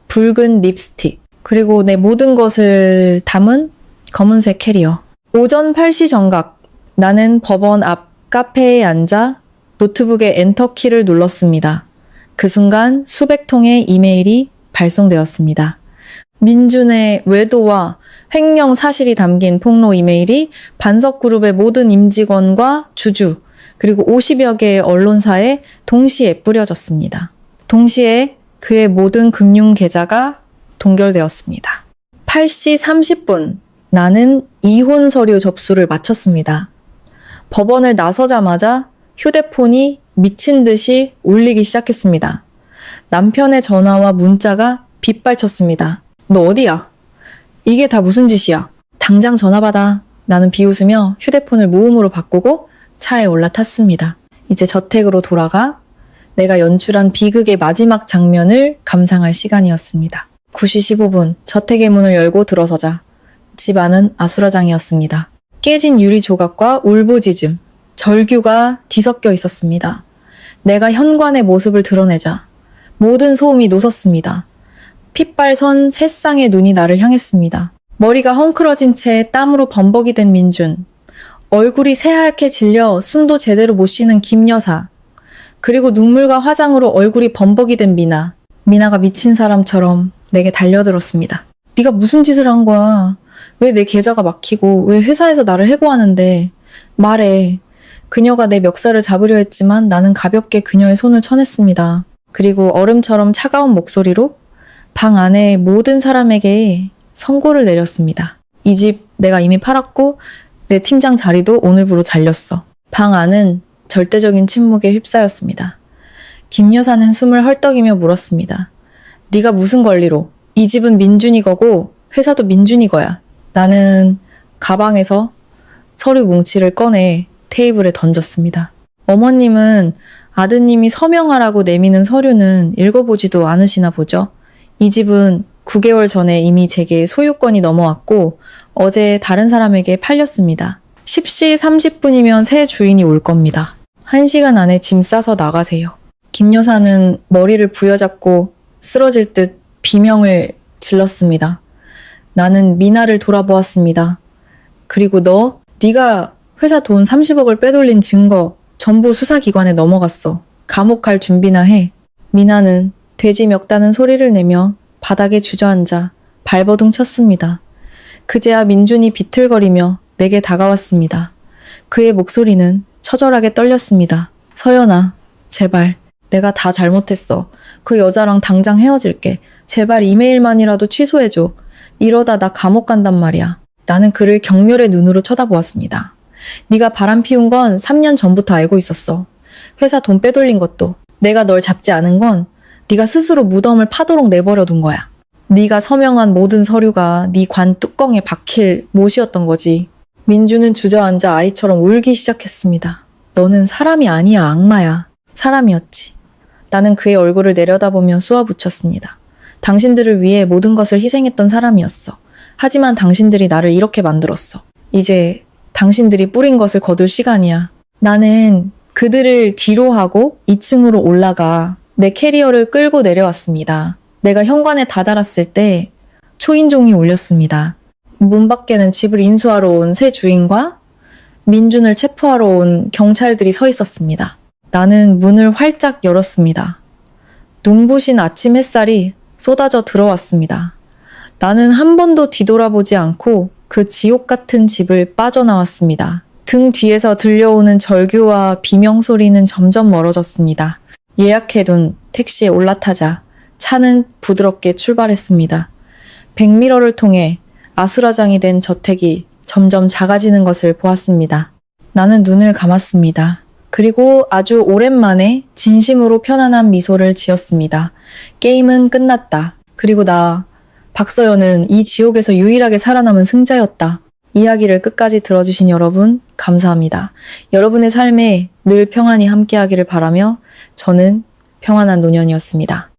붉은 립스틱, 그리고 내 모든 것을 담은 검은색 캐리어. 오전 8시 정각, 나는 법원 앞 카페에 앉아 노트북의 엔터키를 눌렀습니다. 그 순간 수백 통의 이메일이 발송되었습니다. 민준의 외도와 횡령 사실이 담긴 폭로 이메일이 반석그룹의 모든 임직원과 주주, 그리고 50여 개의 언론사에 동시에 뿌려졌습니다. 동시에 그의 모든 금융 계좌가 동결되었습니다. 8시 30분, 나는 이혼 서류 접수를 마쳤습니다. 법원을 나서자마자 휴대폰이 미친 듯이 울리기 시작했습니다. 남편의 전화와 문자가 빗발쳤습니다. 너 어디야? 이게 다 무슨 짓이야? 당장 전화 받아. 나는 비웃으며 휴대폰을 무음으로 바꾸고 차에 올라탔습니다. 이제 저택으로 돌아가 내가 연출한 비극의 마지막 장면을 감상할 시간이었습니다. 9시 15분, 저택의 문을 열고 들어서자 집 안은 아수라장이었습니다. 깨진 유리 조각과 울부짖음, 절규가 뒤섞여 있었습니다. 내가 현관의 모습을 드러내자 모든 소음이 녹섰습니다. 핏발선 세 쌍의 눈이 나를 향했습니다. 머리가 헝클어진 채 땀으로 범벅이 된 민준, 얼굴이 새하얗게 질려 숨도 제대로 못 쉬는 김 여사, 그리고 눈물과 화장으로 얼굴이 범벅이 된 미나. 미나가 미친 사람처럼 내게 달려들었습니다. 네가 무슨 짓을 한 거야? 왜 내 계좌가 막히고 왜 회사에서 나를 해고하는데? 말해. 그녀가 내 멱살을 잡으려 했지만 나는 가볍게 그녀의 손을 쳐냈습니다. 그리고 얼음처럼 차가운 목소리로 방 안의 모든 사람에게 선고를 내렸습니다. 이 집 내가 이미 팔았고 내 팀장 자리도 오늘부로 잘렸어. 방 안은 절대적인 침묵에 휩싸였습니다. 김 여사는 숨을 헐떡이며 물었습니다. 네가 무슨 권리로? 이 집은 민준이 거고 회사도 민준이 거야. 나는 가방에서 서류 뭉치를 꺼내 테이블에 던졌습니다. 어머님은 아드님이 서명하라고 내미는 서류는 읽어보지도 않으시나 보죠. 이 집은 9개월 전에 이미 제게 소유권이 넘어왔고 어제 다른 사람에게 팔렸습니다. 10시 30분이면 새 주인이 올 겁니다. 1시간 안에 짐 싸서 나가세요. 김 여사는 머리를 부여잡고 쓰러질 듯 비명을 질렀습니다. 나는 미나를 돌아보았습니다. 그리고 네가 회사 돈 30억을 빼돌린 증거 전부 수사기관에 넘어갔어. 감옥 갈 준비나 해. 미나는 돼지 멱다는 소리를 내며 바닥에 주저앉아 발버둥 쳤습니다. 그제야 민준이 비틀거리며 내게 다가왔습니다. 그의 목소리는 처절하게 떨렸습니다. 서연아, 제발. 내가 다 잘못했어. 그 여자랑 당장 헤어질게. 제발 이메일만이라도 취소해줘. 이러다 나 감옥 간단 말이야. 나는 그를 경멸의 눈으로 쳐다보았습니다. 네가 바람 피운 건 3년 전부터 알고 있었어. 회사 돈 빼돌린 것도. 내가 널 잡지 않은 건 네가 스스로 무덤을 파도록 내버려 둔 거야. 네가 서명한 모든 서류가 네 관 뚜껑에 박힐 못이었던 거지. 민주는 주저앉아 아이처럼 울기 시작했습니다. 너는 사람이 아니야, 악마야. 사람이었지. 나는 그의 얼굴을 내려다보며 쏘아붙였습니다. 당신들을 위해 모든 것을 희생했던 사람이었어. 하지만 당신들이 나를 이렇게 만들었어. 이제 당신들이 뿌린 것을 거둘 시간이야. 나는 그들을 뒤로 하고 2층으로 올라가 내 캐리어를 끌고 내려왔습니다. 내가 현관에 다다랐을 때 초인종이 울렸습니다. 문 밖에는 집을 인수하러 온 새 주인과 민준을 체포하러 온 경찰들이 서 있었습니다. 나는 문을 활짝 열었습니다. 눈부신 아침 햇살이 쏟아져 들어왔습니다. 나는 한 번도 뒤돌아보지 않고 그 지옥 같은 집을 빠져나왔습니다. 등 뒤에서 들려오는 절규와 비명 소리는 점점 멀어졌습니다. 예약해둔 택시에 올라타자 차는 부드럽게 출발했습니다. 백미러를 통해 아수라장이 된 저택이 점점 작아지는 것을 보았습니다. 나는 눈을 감았습니다. 그리고 아주 오랜만에 진심으로 편안한 미소를 지었습니다. 게임은 끝났다. 그리고 나, 박서연은 이 지옥에서 유일하게 살아남은 승자였다. 이야기를 끝까지 들어주신 여러분, 감사합니다. 여러분의 삶에 늘 평안이 함께하기를 바라며 저는 평안한 노년이었습니다.